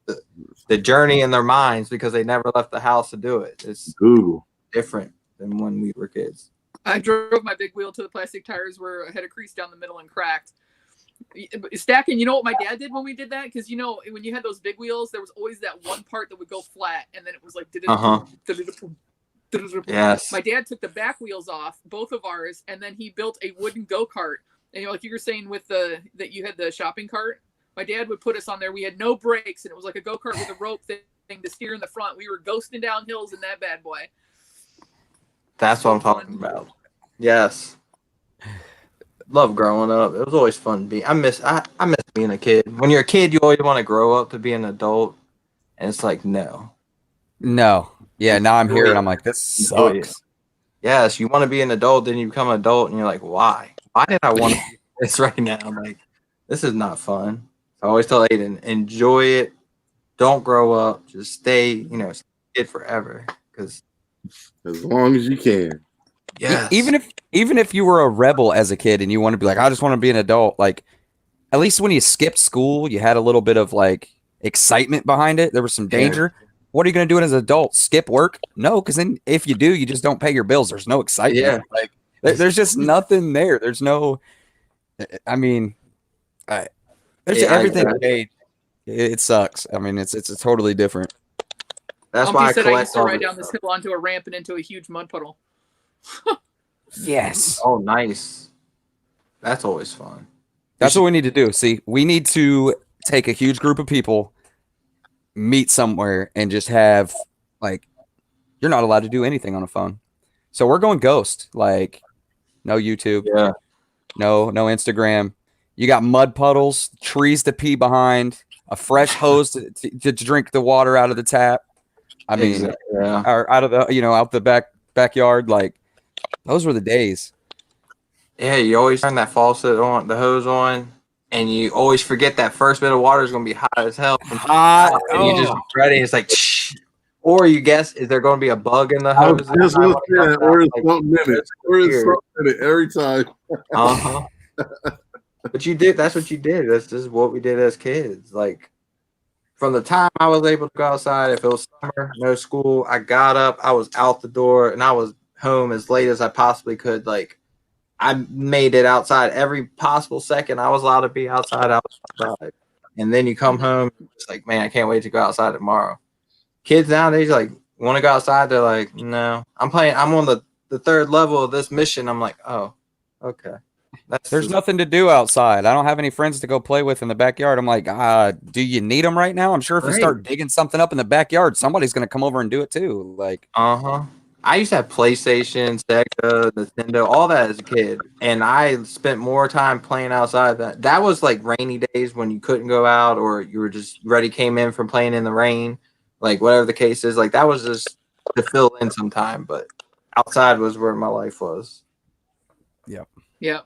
the journey in their minds, because they never left the house to do it. It's Google. Different than when we were kids. I drove my big wheel to the plastic tires where I had a crease down the middle and cracked. Stacking, you know what my dad did when we did that? Because, when you had those big wheels, there was always that one part that would go flat, and then it was like, yes. My dad took the back wheels off, both of ours, and then he built a wooden go-kart. And like you were saying with that you had the shopping cart, my dad would put us on there. We had no brakes, and it was like a go-kart with a rope thing to steer in the front. We were ghosting down hills in that bad boy. That's what I'm talking about. Yes. Love growing up. It was always fun being. I miss being a kid. When you're a kid, you always want to grow up to be an adult, and it's like no. No. Yeah, now I'm here and I'm like, this Enjoy it. sucks. Yes, you want to be an adult, then you become an adult, and you're like, why? Why did I want to do this right now? I'm like, this is not fun. I always tell Aiden, enjoy it. Don't grow up. Just stay, stay a kid forever. Because As long as you can. yes, Even if you were a rebel as a kid and you want to be like, I just want to be an adult, like at least when you skipped school, you had a little bit of like excitement behind it. There was some danger. What are you going to do as an adult? Skip work? No, because then if you do, you just don't pay your bills. There's no excitement. Yeah. Like there's just nothing there. There's no. I mean, there's everything. It sucks. I mean, it's totally different. That's why I said I collect used to all ride this down this stuff. hill onto a ramp and into a huge mud puddle. Yes. Oh, nice. That's always fun. That's what we need to do. See, we need to take a huge group of people, meet somewhere, and just have like, you're not allowed to do anything on a phone. So we're going ghost. Like, no YouTube. Yeah. No Instagram. You got mud puddles, trees to pee behind, a fresh hose to drink the water out of the tap. I mean, or out of the out the backyard. Like, those were the days. Yeah, you always turn that faucet on, the hose on, and you always forget that first bit of water is going to be hot as hell. Hot. And you just ready. It's like, shh. Or you guess, is there going to be a bug in the I was hose? just looking at or is something in it. Or is something in it every time. Uh-huh. But you did. That's what you did. That's just what we did as kids. Like, from the time I was able to go outside, if it was summer, no school, I got up, I was out the door, and I was home as late as I possibly could. Like, I made it outside every possible second I was allowed to be outside. I was outside. And then you come home, it's like, man, I can't wait to go outside tomorrow. Kids nowadays, like, want to go outside. They're like, no, I'm on the third level of this mission. I'm like, oh, okay. There's nothing to do outside. I don't have any friends to go play with in the backyard. I'm like, do you need them right now? I'm sure if you start digging something up in the backyard, somebody's going to come over and do it too. Like, I used to have PlayStation, Sega, Nintendo, all that as a kid, and I spent more time playing outside. That was like rainy days when you couldn't go out, or you were just ready, came in from playing in the rain, like whatever the case is. Like that was just to fill in some time, but outside was where my life was. Yep. Yeah.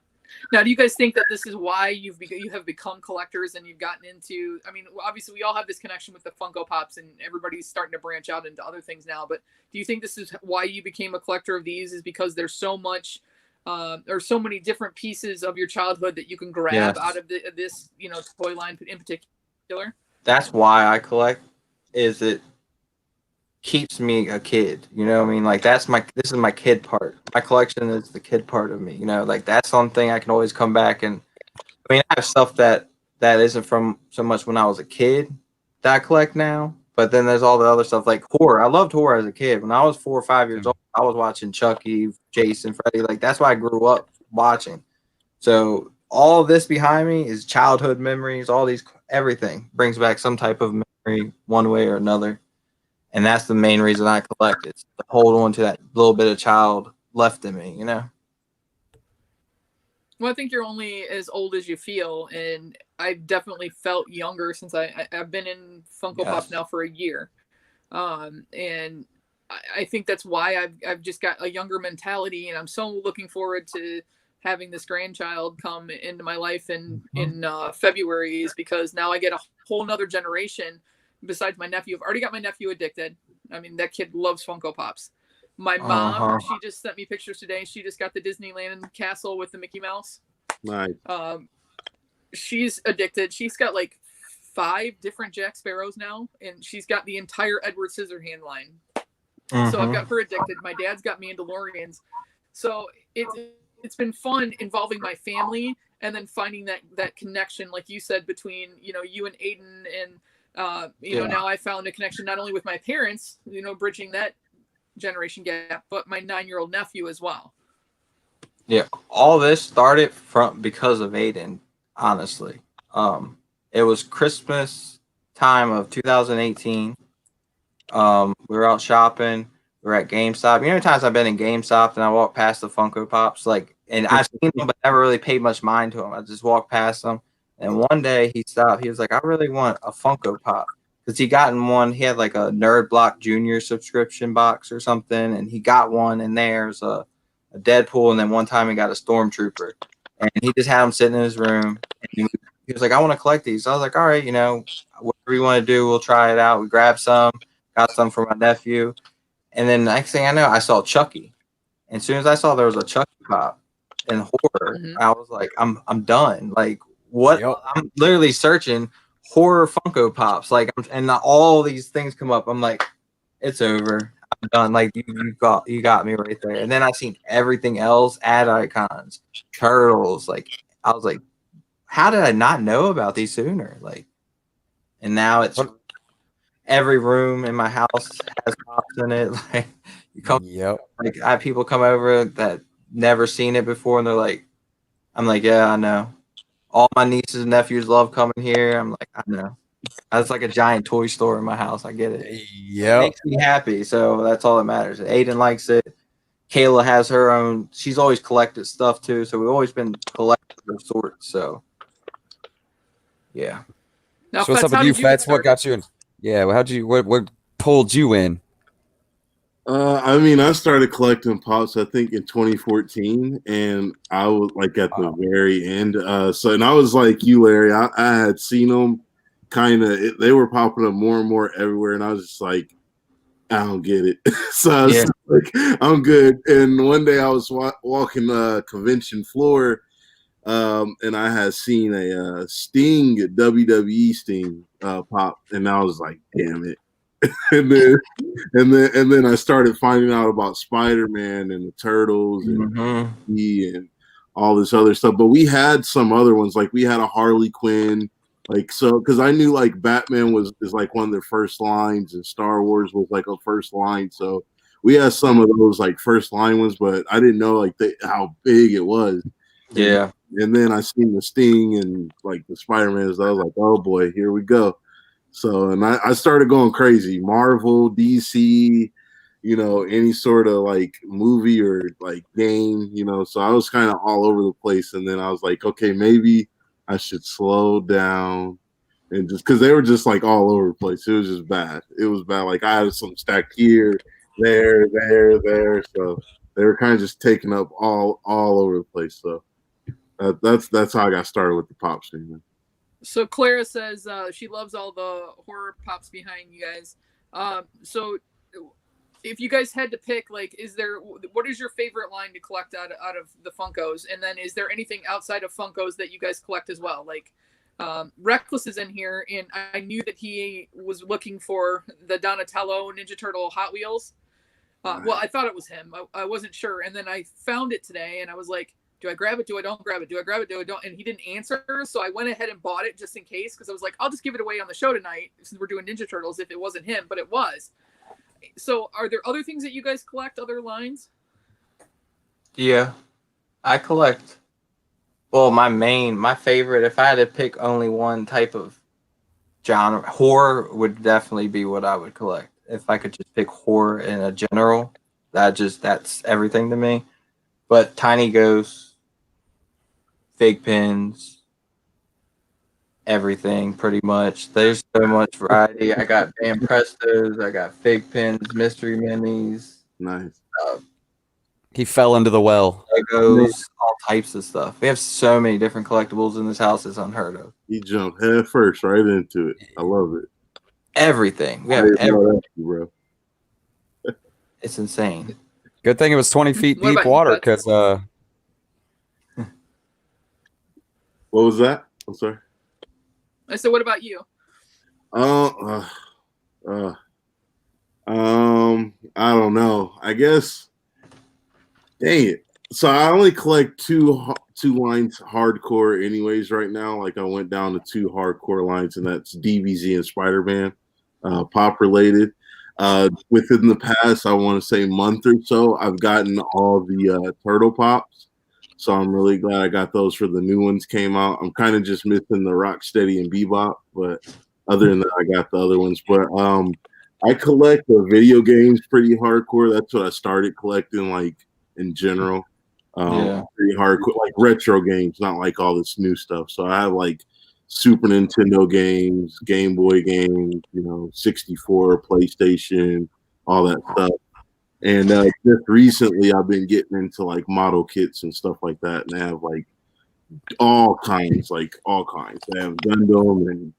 Now, do you guys think that this is why you have become collectors and you've gotten into? I mean, obviously, we all have this connection with the Funko Pops, and everybody's starting to branch out into other things now. But do you think this is why you became a collector of these? Is because there's so much, or so many different pieces of your childhood that you can grab out of this, toy line in particular? That's why I collect. Is it keeps me a kid, you know what I mean? Like this is my kid part. My collection is the kid part of me, like that's something I can always come back and I mean I have stuff that isn't from so much when I was a kid that I collect now, but then there's all the other stuff like horror. I loved horror as a kid. When I was 4 or 5 years old, I was watching Chucky, Jason, Freddy, like that's what I grew up watching. So all this behind me is childhood memories, everything brings back some type of memory one way or another. And that's the main reason I collect. It's to hold on to that little bit of child left in me, Well, I think you're only as old as you feel, and I've definitely felt younger since I've been in Funko Pops now for a year, and I think that's why I've just got a younger mentality, and I'm so looking forward to having this grandchild come into my life in February, is because now I get a whole nother generation. Besides my nephew, I've already got my nephew addicted. I mean, that kid loves Funko Pops. My mom, she just sent me pictures today. She just got the Disneyland castle with the Mickey Mouse. Nice. She's addicted. She's got like 5 different Jack Sparrows now, and she's got the entire Edward Scissorhand line. So I've got her addicted. My dad's got me into DeLoreans. So it's been fun involving my family and then finding that connection, like you said, between you and Aiden and. Now I found a connection not only with my parents, bridging that generation gap, but my 9-year-old nephew as well. Yeah, all this started because of Aiden, honestly. It was Christmas time of 2018. We were out shopping. We were at GameStop. Times I've been in GameStop and I walk past the Funko Pops, like And I've seen them, but never really paid much mind to them. I just walked past them. And one day he stopped. He was like, I really want a Funko Pop. Because he gotten one. He had like a Nerd Block Junior subscription box or something. And he got one. And there's a Deadpool. And then one time he got a Stormtrooper. And he just had them sitting in his room. And he was like, I want to collect these. So I was like, all right, whatever you want to do, we'll try it out. We grabbed some. Got some for my nephew. And then next thing I know, I saw Chucky. And as soon as I saw there was a Chucky Pop in horror, I was like, I'm done. Like, what? Yep. I'm literally searching horror Funko Pops, like, and all these things come up. I'm like, it's over. I'm done. Like, you got me right there. And then I seen everything else, ad icons, turtles. Like, I was like, how did I not know about these sooner? Like, and now it's every room in my house has pops in it. Like, you come, like, I have people come over that never seen it before, and they're like, I'm like, yeah, I know. All my nieces and nephews love coming here. I'm like, I know. That's like a giant toy store in my house. I get it. Yeah, it makes me happy. So that's all that matters. Aiden likes it. Kayla has her own. She's always collected stuff too. So we've always been collectors of sorts. So yeah. Now, so what's up with you, Fats? What got you in? Yeah, well, what pulled you in? I mean, I started collecting pops, I think, in 2014, and I was like at the very end. And I was like you, Larry. I had seen them kind of, they were popping up more and more everywhere, and I was just like, I don't get it. So I was like, I'm good. And one day I was walking the convention floor, and I had seen a Sting, WWE Sting pop, and I was like, damn it. and then I started finding out about Spider-Man and the Turtles and all this other stuff. But we had some other ones, like we had a Harley Quinn, like, so because I knew like Batman is like one of their first lines, and Star Wars was like a first line. So we had some of those like first line ones, but I didn't know like how big it was. Yeah. And then I seen the Sting and like the Spider-Man. So I was like, oh boy, here we go. So, and I started going crazy. Marvel, DC, any sort of like movie or like game, so I was kind of all over the place. And then I was like, okay, maybe I should slow down, and just because they were just like all over the place. It was just bad. It was bad. Like I had some stacked here, there. So they were kind of just taking up all over the place. So that's how I got started with the pop streaming. So Clara says she loves all the horror pops behind you guys. So if you guys had to pick, like, what is your favorite line to collect out of the Funkos? And then is there anything outside of Funkos that you guys collect as well? Like, Reckless is in here, and I knew that he was looking for the Donatello Ninja Turtle Hot Wheels. Well, I thought it was him. I wasn't sure. And then I found it today, and I was like, do I grab it? Do I don't grab it? Do I grab it? Do I don't? And he didn't answer. So I went ahead and bought it just in case, because I was like, I'll just give it away on the show tonight since we're doing Ninja Turtles if it wasn't him, but it was. So are there other things that you guys collect, other lines? Yeah, I collect. Well, my favorite, if I had to pick only one type of genre, horror would definitely be what I would collect. If I could just pick horror in a general, that's everything to me. But Tiny Ghosts, fig pins, everything pretty much. There's so much variety. I got Van Prestos, I got fig pins, mystery minis. Nice. He fell into the well. Legos, all types of stuff. We have so many different collectibles in this house, it's unheard of. He jumped head first right into it. I love it. Everything. We have everything, bro. It's insane. Good thing it was 20 feet What deep about water, you, because What was that? I'm sorry. I said, what about you? I don't know. I guess. Dang it. So I only collect two lines hardcore anyways right now. Like I went down to 2 hardcore lines, and that's DBZ and Spider-Man, pop related. Within the past, I want to say month or so, I've gotten all the turtle pops. So I'm really glad I got those for the new ones came out. I'm kind of just missing the Rocksteady and Bebop, but other than that, I got the other ones. But I collect the video games pretty hardcore. That's what I started collecting, like in general. Pretty hardcore, like retro games, not like all this new stuff. So I have like Super Nintendo games, Game Boy games, 64, PlayStation, all that stuff. And just recently, I've been getting into like model kits and stuff like that, and they have like all kinds. They have Gundam and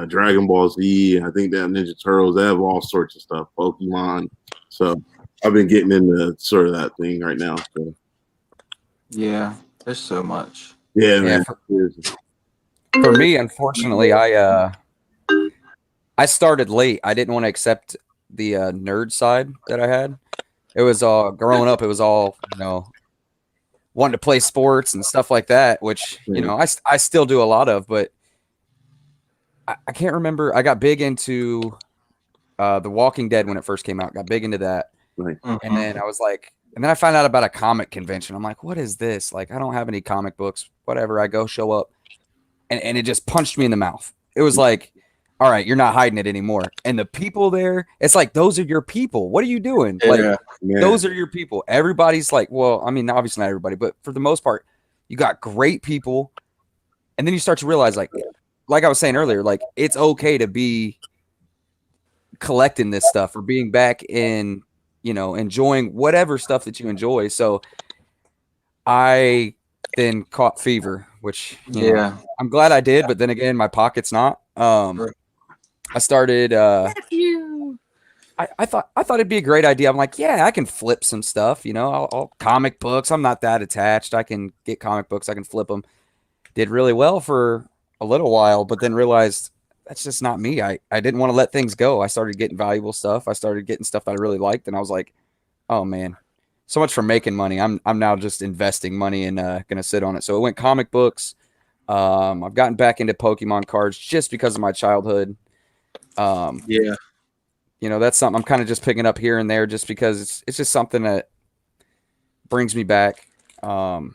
Dragon Ball Z. I think they have Ninja Turtles. They have all sorts of stuff. Pokemon. So I've been getting into sort of that thing right now. So. Yeah, there's so much. Yeah, man. For me, unfortunately, I started late. I didn't want to accept the nerd side that I had. It was all growing up. It was all wanting to play sports and stuff like that, which I still do a lot of. But I can't remember. I got big into The Walking Dead when it first came out. Got big into that, and then I was like, and then I found out about a comic convention. I'm like, what is this? Like, I don't have any comic books. Whatever. I go show up, and it just punched me in the mouth. It was like, all right, you're not hiding it anymore. And the people there, it's like, those are your people. What are you doing? Those are your people. Everybody's like, well, I mean, obviously not everybody, but for the most part, you got great people. And then you start to realize, like I was saying earlier, like, it's okay to be collecting this stuff or being back in, enjoying whatever stuff that you enjoy. So I then caught fever, which, I'm glad I did. But then again, my pocket's not. I started. I thought it'd be a great idea. I'm like, yeah, I can flip some stuff. I'll comic books. I'm not that attached. I can get comic books. I can flip them. Did really well for a little while, but then realized that's just not me. I didn't want to let things go. I started getting valuable stuff. I started getting stuff that I really liked, and I was like, oh man, so much for making money. I'm now just investing money and gonna sit on it. So it went comic books. I've gotten back into Pokemon cards just because of my childhood. That's something I'm kind of just picking up here and there just because it's just something that brings me back. What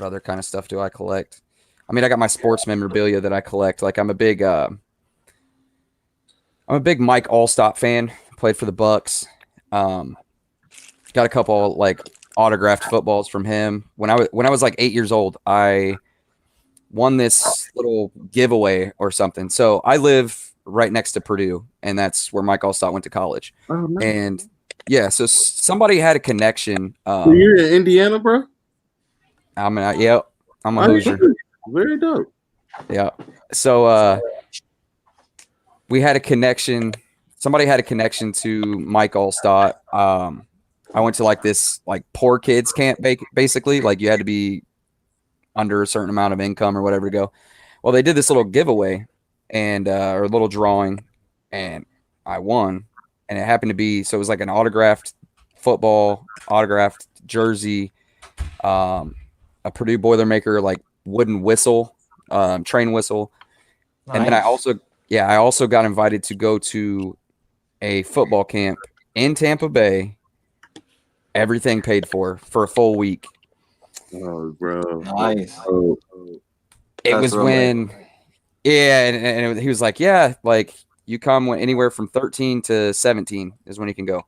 other kind of stuff do I collect? I mean, I got my sports memorabilia that I collect. Like, I'm a big Mike Allstott fan. Played for the Bucks. Got a couple like autographed footballs from him. When I was like 8 years old, I won this little giveaway or something. So I live right next to Purdue, and that's where Mike Allstott went to college. Oh, nice. And yeah, so somebody had a connection. So you're in Indiana, bro? I'm a Hoosier. Very dope. Yeah. So we had a connection. Somebody had a connection to Mike Allstott. I went to like this like poor kids camp, basically. Like, you had to be under a certain amount of income or whatever to go. Well, they did this little giveaway and or a little drawing, and I won. And it happened to be, so it was like an autographed football, autographed jersey, a Purdue Boilermaker like wooden whistle, train whistle. Nice. And then I also got invited to go to a football camp in Tampa Bay. Everything paid for a full week. Oh, bro. Nice. It was when, and he was like, yeah, like, you come anywhere from 13 to 17 is when you can go.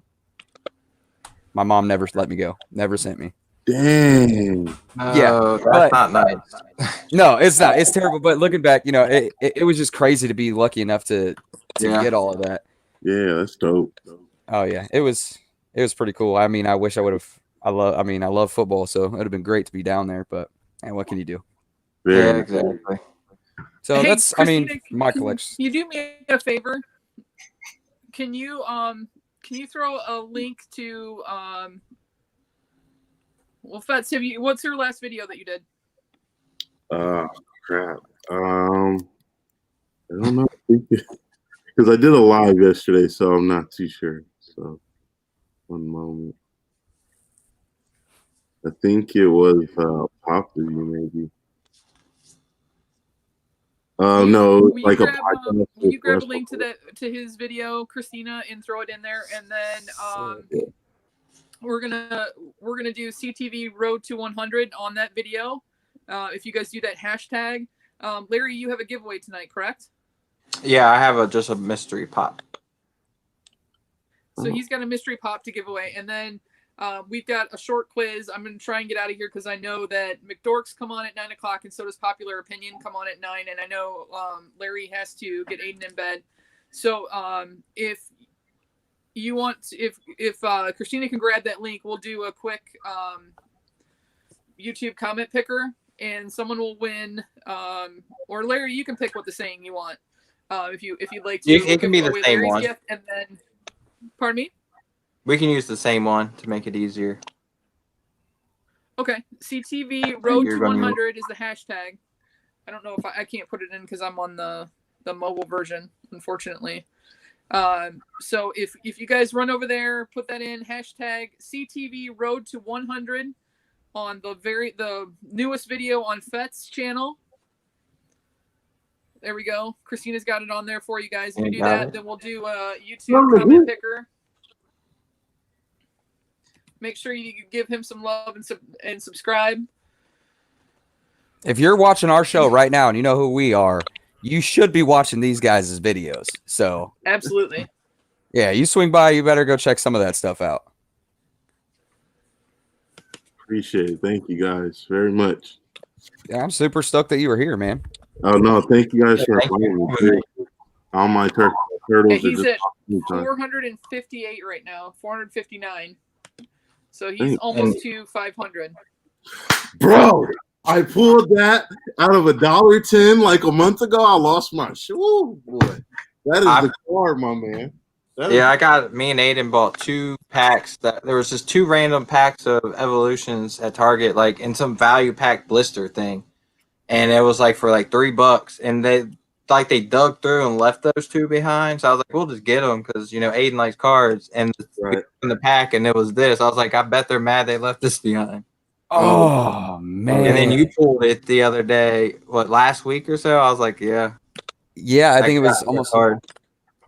My mom never let me go. Never sent me. Dang. Yeah, that's not nice. No, it's not. It's terrible. But looking back, it was just crazy to be lucky enough to get all of that. Yeah, that's dope. Oh yeah, it was pretty cool. I mean, I wish I would have. I love football, so it would have been great to be down there. But what can you do? Yeah, exactly. So hey, that's, Christina, my collection. Can you do me a favor? Can you throw a link to well, Fats, what's your last video that you did? Crap. I don't know, because I did a live yesterday, so I'm not too sure. So, one moment. I think it was Pop Review, maybe. No, like a podcast. Will you grab a link to his video, Christina, and throw it in there, and then we're gonna do CTV Road to 100 on that video. If you guys do that hashtag, Larry, you have a giveaway tonight, correct? Yeah, I have just a mystery pop. So he's got a mystery pop to give away, and then We've got a short quiz. I'm going to try and get out of here because I know that McDorks come on at 9 o'clock, and so does Popular Opinion come on at 9. And I know Larry has to get Aiden in bed. So if you want, if Christina can grab that link, we'll do a quick YouTube comment picker, and someone will win. Or Larry, you can pick what the saying you want. If you'd like to. It can be the same Larry's one. gift, and then, pardon me. We can use the same one to make it easier. Okay, CTV Road You're to gonna- 100 is the hashtag. I don't know if I can't put it in because I'm on the mobile version, unfortunately. So if you guys run over there, put that in hashtag CTV Road to 100 on the newest video on Fett's channel. There we go. Christina's got it on there for you guys. If you do that, then we'll do a YouTube comment picker. Make sure you give him some love and subscribe. If you're watching our show right now and you know who we are, you should be watching these guys' videos. So Absolutely. yeah, you swing by, you better go check some of that stuff out. Appreciate it. Thank you guys very much. Yeah, I'm super stoked that you were here, man. Oh no, thank you guys for inviting me. Too. All my turtles Yeah, are he's just at anytime. 458 right now, 459. So he's Dang. almost to 500. Bro, I pulled that out of $1.10 like a month ago. I lost my shoe. Boy, that is the card, my man. Me and Aiden bought 2 packs. There was just 2 random packs of Evolutions at Target, like in some value pack blister thing, and it was like for like $3, and they dug through and left those 2 behind. So I was like, we'll just get them because Aiden likes cards, and in the pack, and it was this. I was like, I bet they're mad they left this behind. Oh man! And then you pulled it the other day, last week or so? I was like, yeah. Yeah, I think it was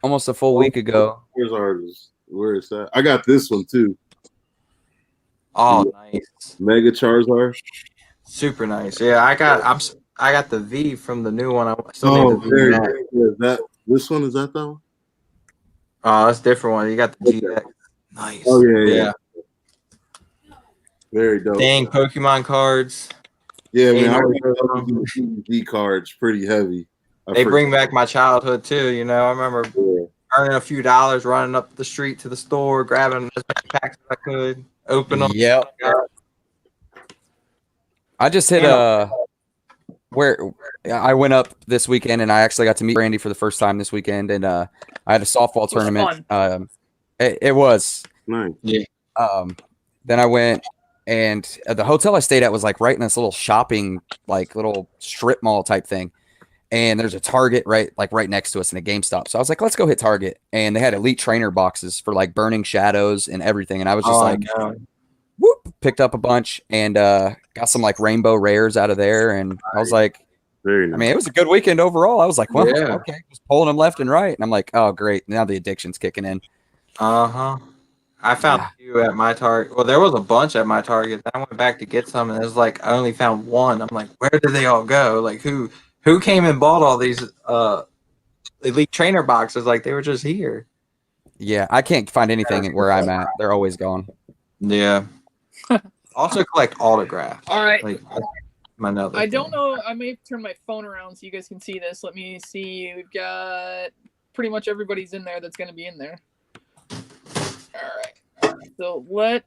almost a full week ago. Where's ours? Where is that? I got this one too. Oh, nice. Mega Charizard. Super nice. Yeah, I got the V from the new one. I still need the V very back. good. This one is that one? Oh, that's a different one. You got the GX. Nice. Oh yeah. Very dope. Dang Pokemon cards. Yeah, man. I Aiden, was D cards pretty heavy. They bring back my childhood too. I remember earning a few dollars, running up the street to the store, grabbing as many packs as I could, open them. Yep. I just hit where I went up this weekend, and I actually got to meet Randy for the first time this weekend, and I had a softball tournament. It was nice. Yeah. Then I went, and the hotel I stayed at was like right in this little shopping, like little strip mall type thing. And there's a Target right next to us in a GameStop. So I was like, let's go hit Target. And they had Elite Trainer boxes for like Burning Shadows and everything. And I was just whoop, picked up a bunch and got some like rainbow rares out of there. And I was like, very nice. I mean, it was a good weekend overall. I was like, well, okay, just pulling them left and right. And I'm like, oh, great. Now the addiction's kicking in. I found a few at my Target. Well, there was a bunch at my Target. Then I went back to get some, and it was like I only found one. I'm like, where did they all go? Like, who came and bought all these Elite Trainer boxes? Like, they were just here. Yeah, I can't find anything where I'm at. They're always gone. Yeah. Also collect autographs. All right. Like, I don't know. I may turn my phone around so you guys can see this. Let me see. We've got pretty much everybody's in there that's going to be in there. All right. So let's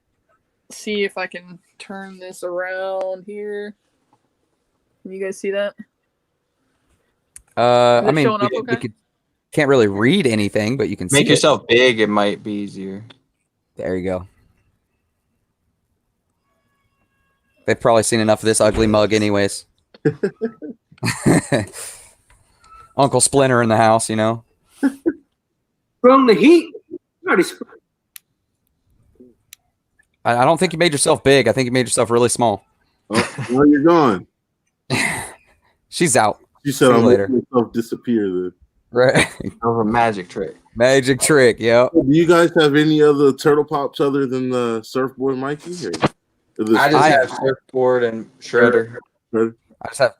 see if I can turn this around here. Can you guys see that? I mean, okay? can't really read anything, but you can make see yourself big. It might be easier. There you go. They've probably seen enough of this ugly mug anyways. Uncle Splinter in the house, From the heat. I don't think you made yourself big. I think you made yourself really small. Oh, where you going? She's out. She said, "I'll make myself disappear." Then. Right. That was a magic trick. Magic trick, yeah. Do you guys have any other turtle pops other than the surfboard Mikey? I just have surfboard and shredder.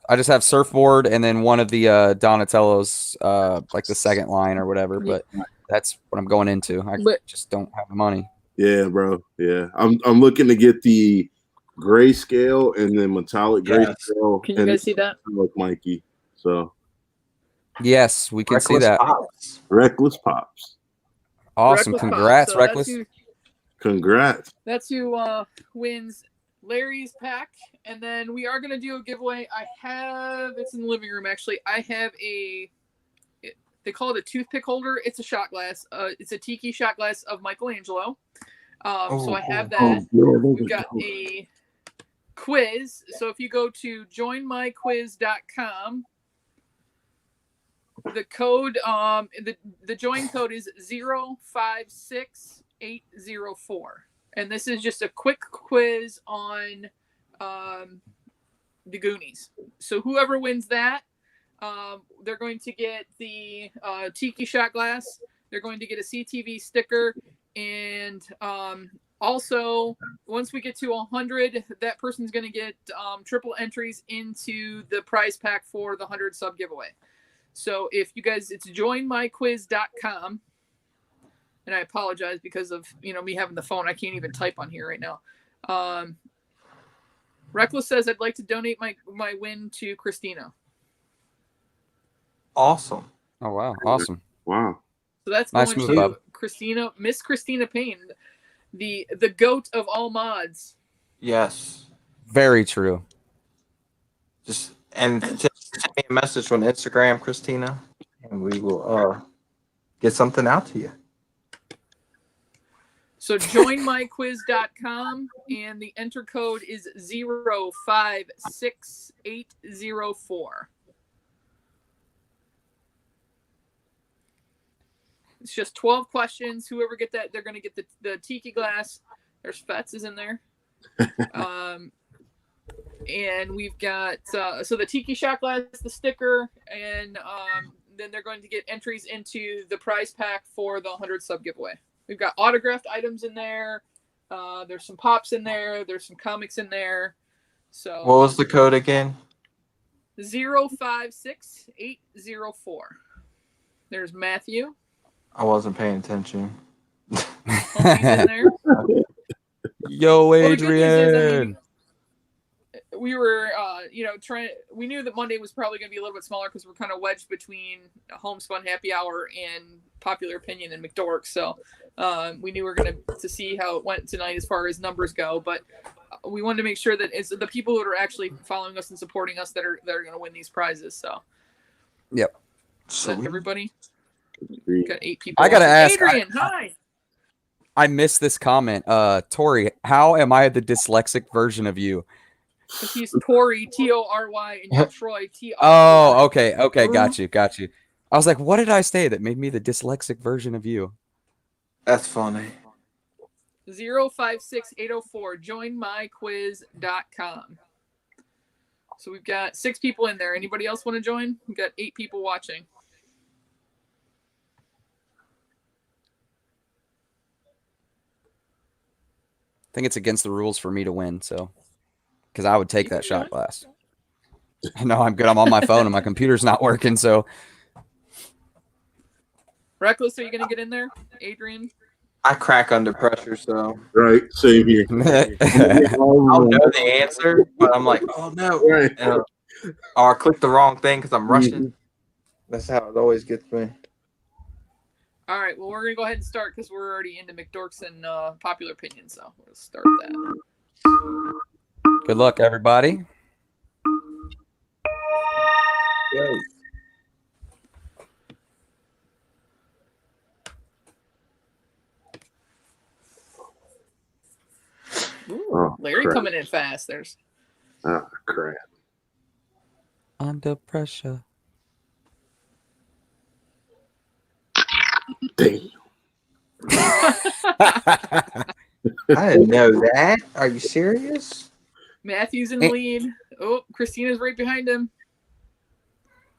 I just have surfboard and then one of the Donatello's, like the second line or whatever. But that's what I'm going into. I just don't have the money. Yeah, bro. Yeah, I'm looking to get the grayscale and then metallic Yes. grayscale. Can you and guys see that? Like Mikey. So Yes, we can see Reckless that. Pops. Reckless Pops. Awesome. Reckless Pop. Congrats, So Reckless. Congrats. That's who wins Larry's pack. And then we are going to do a giveaway. It's in the living room actually. I have they call it a toothpick holder. It's a shot glass. It's a tiki shot glass of Michelangelo. So I have that. We've got a quiz. So if you go to joinmyquiz.com, the code, the join code is 056804. And this is just a quick quiz on the Goonies. So whoever wins that, they're going to get the tiki shot glass. They're going to get a CTV sticker. And also, once we get to 100, that person's going to get triple entries into the prize pack for the 100 sub giveaway. So if you guys, it's joinmyquiz.com. And I apologize because of, me having the phone. I can't even type on here right now. Reckless says, I'd like to donate my win to Christina. Awesome. Oh wow, awesome. Wow. So that's Nice going move, to Bob. Christina, Miss Christina Payne, the goat of all mods. Yes. Very true. Just send me a message on Instagram, Christina, and we will get something out to you. So joinmyquiz.com and the enter code is 056804. It's just 12 questions. Whoever get that, they're going to get the tiki glass. There's Fetz is in there. And we've got, so the tiki shot glass, the sticker, and then they're going to get entries into the prize pack for the 100 sub giveaway. We've got autographed items in there. There's some pops in there. There's some comics in there. So What was the code again? 056804. There's Matthew. I wasn't paying attention. Homie's in there. Yo, Well, the good news is, Adrian. we were, we knew that Monday was probably going to be a little bit smaller because we're kind of wedged between Homespun Happy Hour and Popular Opinion and McDork. So we knew we were going to see how it went tonight as far as numbers go. But we wanted to make sure that it's the people who are actually following us and supporting us that are going to win these prizes. So, Yep. So everybody, got 8 people. I gotta ask. Adrian, hi. I missed this comment. Tori, how am I the dyslexic version of you? Because he's Tory, Tory, and you're Troy, Troy. Oh, okay. Got you. I was like, what did I say that made me the dyslexic version of you? that's funny. 056804. Joinmyquiz.com. So we've got 6 people in there. Anybody else want to join? We've got 8 people watching. I think it's against the rules for me to win, so because I would take that shot glass. No, I'm good. I'm on my phone and my computer's not working, so Reckless, are you going to get in there? Adrian? I crack under pressure, so Right. Same here. I'll know the answer, but I'm like, oh no. Right. Or I click the wrong thing because I'm rushing. That's how it always gets me. All right, well, we're going to go ahead and start because we're already into McDorks and Popular Opinion, so we'll start that. good luck, everybody. Ooh, Larry crap. coming in fast. There's Ah, crap. Under pressure. Damn. I didn't know that. Are you serious? Matthew's in the lead. Oh, Christina's right behind him.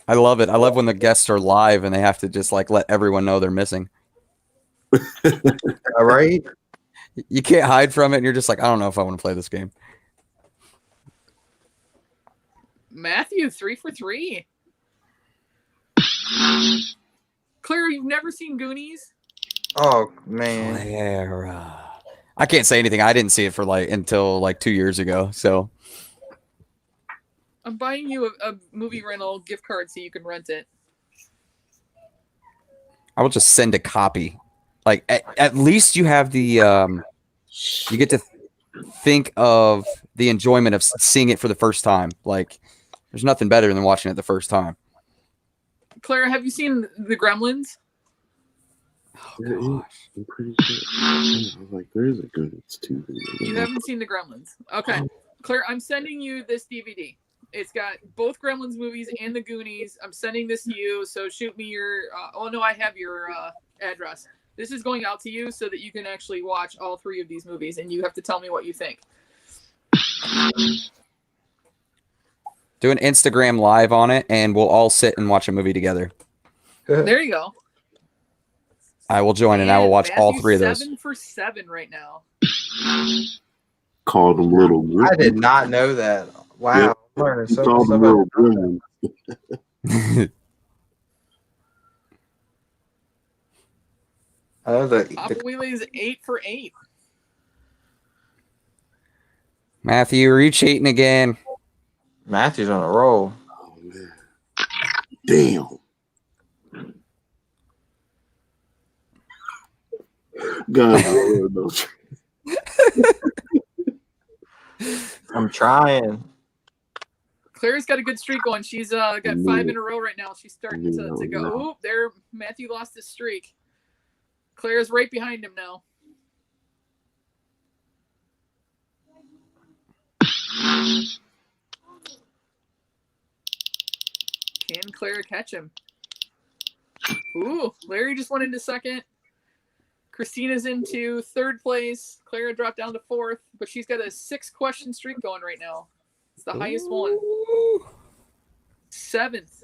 I love it. I love when the guests are live and they have to just like let everyone know they're missing. All right. You can't hide from it, and you're just like, I don't know if I want to play this game. Matthew, 3 for 3. Claire, you've never seen Goonies? Oh man. Clara. I can't say anything. I didn't see it for until 2 years ago. So I'm buying you a movie rental gift card so you can rent it. I will just send a copy. Like at least you have the you get to think of the enjoyment of seeing it for the first time. Like there's nothing better than watching it the first time. Clara, have you seen The Gremlins? I'm pretty sure. I was like, there is a Goonies too. You haven't seen The Gremlins. Okay. Claire, I'm sending you this DVD. It's got both Gremlins movies and the Goonies. I'm sending this to you, so shoot me your... oh, no, I have your address. This is going out to you so that you can actually watch all 3 of these movies, and you have to tell me what you think. Do an Instagram live on it, and we'll all sit and watch a movie together. There you go. I will join, and I will watch all 3 of those. 7 for 7 right now. Called them little. I did not know that. Wow. Yep. I'm learning so Called much them little about gremlins. Papa Wheelie's 8 for 8. Matthew, are you cheating again? Matthew's on a roll. Oh man. Damn. God, I'm trying. Claire's got a good streak going. She's got 5 in a row right now. She's starting to go. Oh, there. Matthew lost his streak. Claire's right behind him now. Can Claire catch him? Ooh, Larry just went into second. Christina's into 3rd place. Clara dropped down to 4th, but she's got a 6-question streak going right now. It's the highest one. 7th.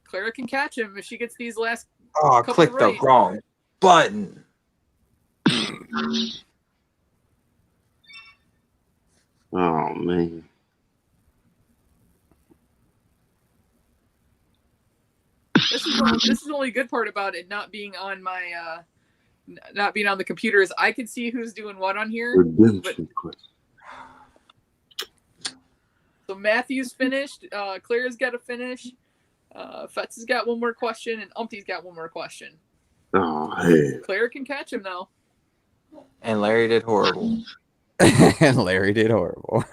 Clara can catch him if she gets these last. Oh, I clicked the wrong button. oh man. This is the only good part about it not being on my not being on the computer is I can see who's doing what on here. Redemption quest. So Matthew's finished. Claire's got to finish. Fetz has got one more question, and Umpty's got one more question. Oh hey. Claire can catch him now. And Larry did horrible. And Larry did horrible.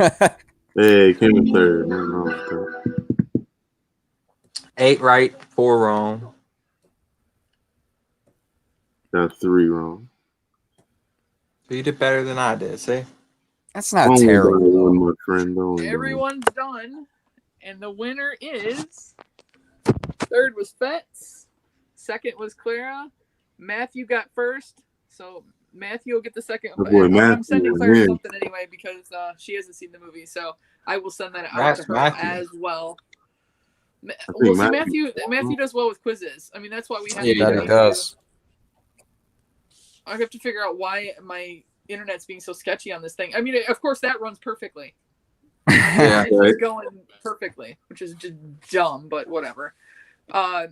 Hey, came in 3rd. Nothing wrong with that. 8 right, 4 wrong. Got 3 wrong. So you did better than I did, see? That's not terrible. My friend, Everyone's done, and the winner is 3rd was Fetz, 2nd was Clara, Matthew got 1st, so Matthew will get the 2nd. I'm sending Clara something anyway because she hasn't seen the movie, so I will send that out to her as well. Well, see, Matthew does well with quizzes. I mean, that's why we have. Yeah, he does. I have to figure out why my internet's being so sketchy on this thing. I mean, of course, that runs perfectly. Yeah, it's going perfectly, which is just dumb, but whatever. All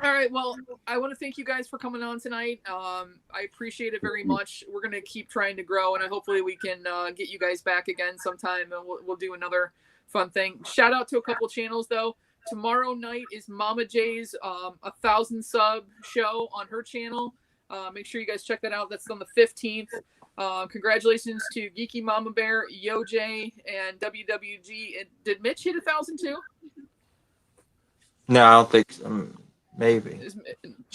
right, well, I want to thank you guys for coming on tonight. I appreciate it very much. We're going to keep trying to grow, and hopefully we can get you guys back again sometime, and we'll do another fun thing. Shout out to a couple channels, though. Tomorrow night is Maaaaybe's 1,000 sub show on her channel. Make sure you guys check that out. That's on the 15th. Congratulations to Geeky Mama Bear, YoJ, and WWG. Did Mitch hit 1,000 too? No, I don't think so. Maybe.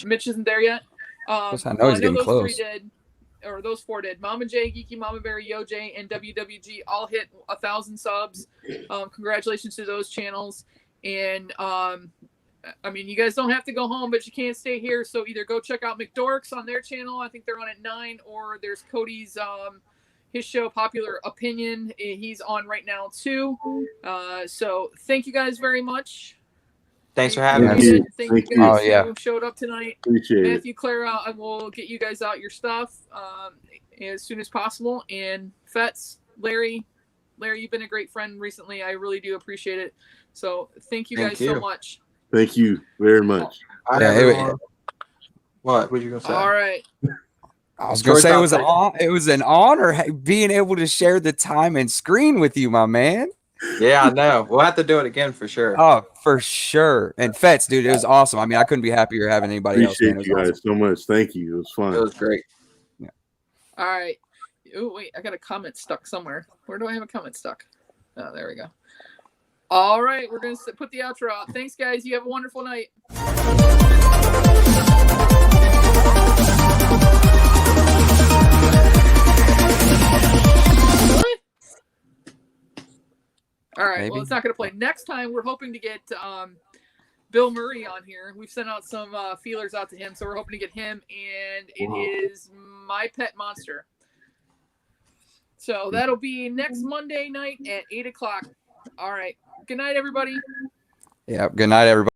Mitch isn't there yet. I know he's getting those close. 3 did, or those 4 did. Maaaaybe, Geeky Mama Bear, YoJ, and WWG all hit 1,000 subs. Congratulations to those channels. And I mean, you guys don't have to go home, but you can't stay here. So either go check out McDorks on their channel. I think they're on at 9, or there's Cody's his show Popular Opinion. He's on right now too. So thank you guys very much. Thank for having us. Thank you guys who showed up tonight. Appreciate Matthew, Clara, I will get you guys out your stuff as soon as possible. And Fetz, Larry, you've been a great friend recently. I really do appreciate it. So thank you guys so much. Thank you very much. What were you gonna say? All right. I was gonna Troy say thought it was an honor being able to share the time and screen with you, my man. Yeah, I know. We'll have to do it again for sure. Oh, for sure. And Fetz, dude, it was awesome. I mean, I couldn't be happier having anybody else, man. Appreciate It was you guys awesome. so much. Thank you. It was It fun. was great. All right. Oh, wait. I got a comment stuck somewhere. Where do I have a comment stuck? Oh, there we go. All right. We're going to put the outro out. Thanks, guys. You have a wonderful night. What? All right. Maybe. Well, it's not going to play. Next time, we're hoping to get Bill Murray on here. We've sent out some feelers out to him, so we're hoping to get him, and it is My Pet Monster. So that'll be next Monday night at 8 o'clock. All right. Good night, everybody. Yeah. Good night, everybody.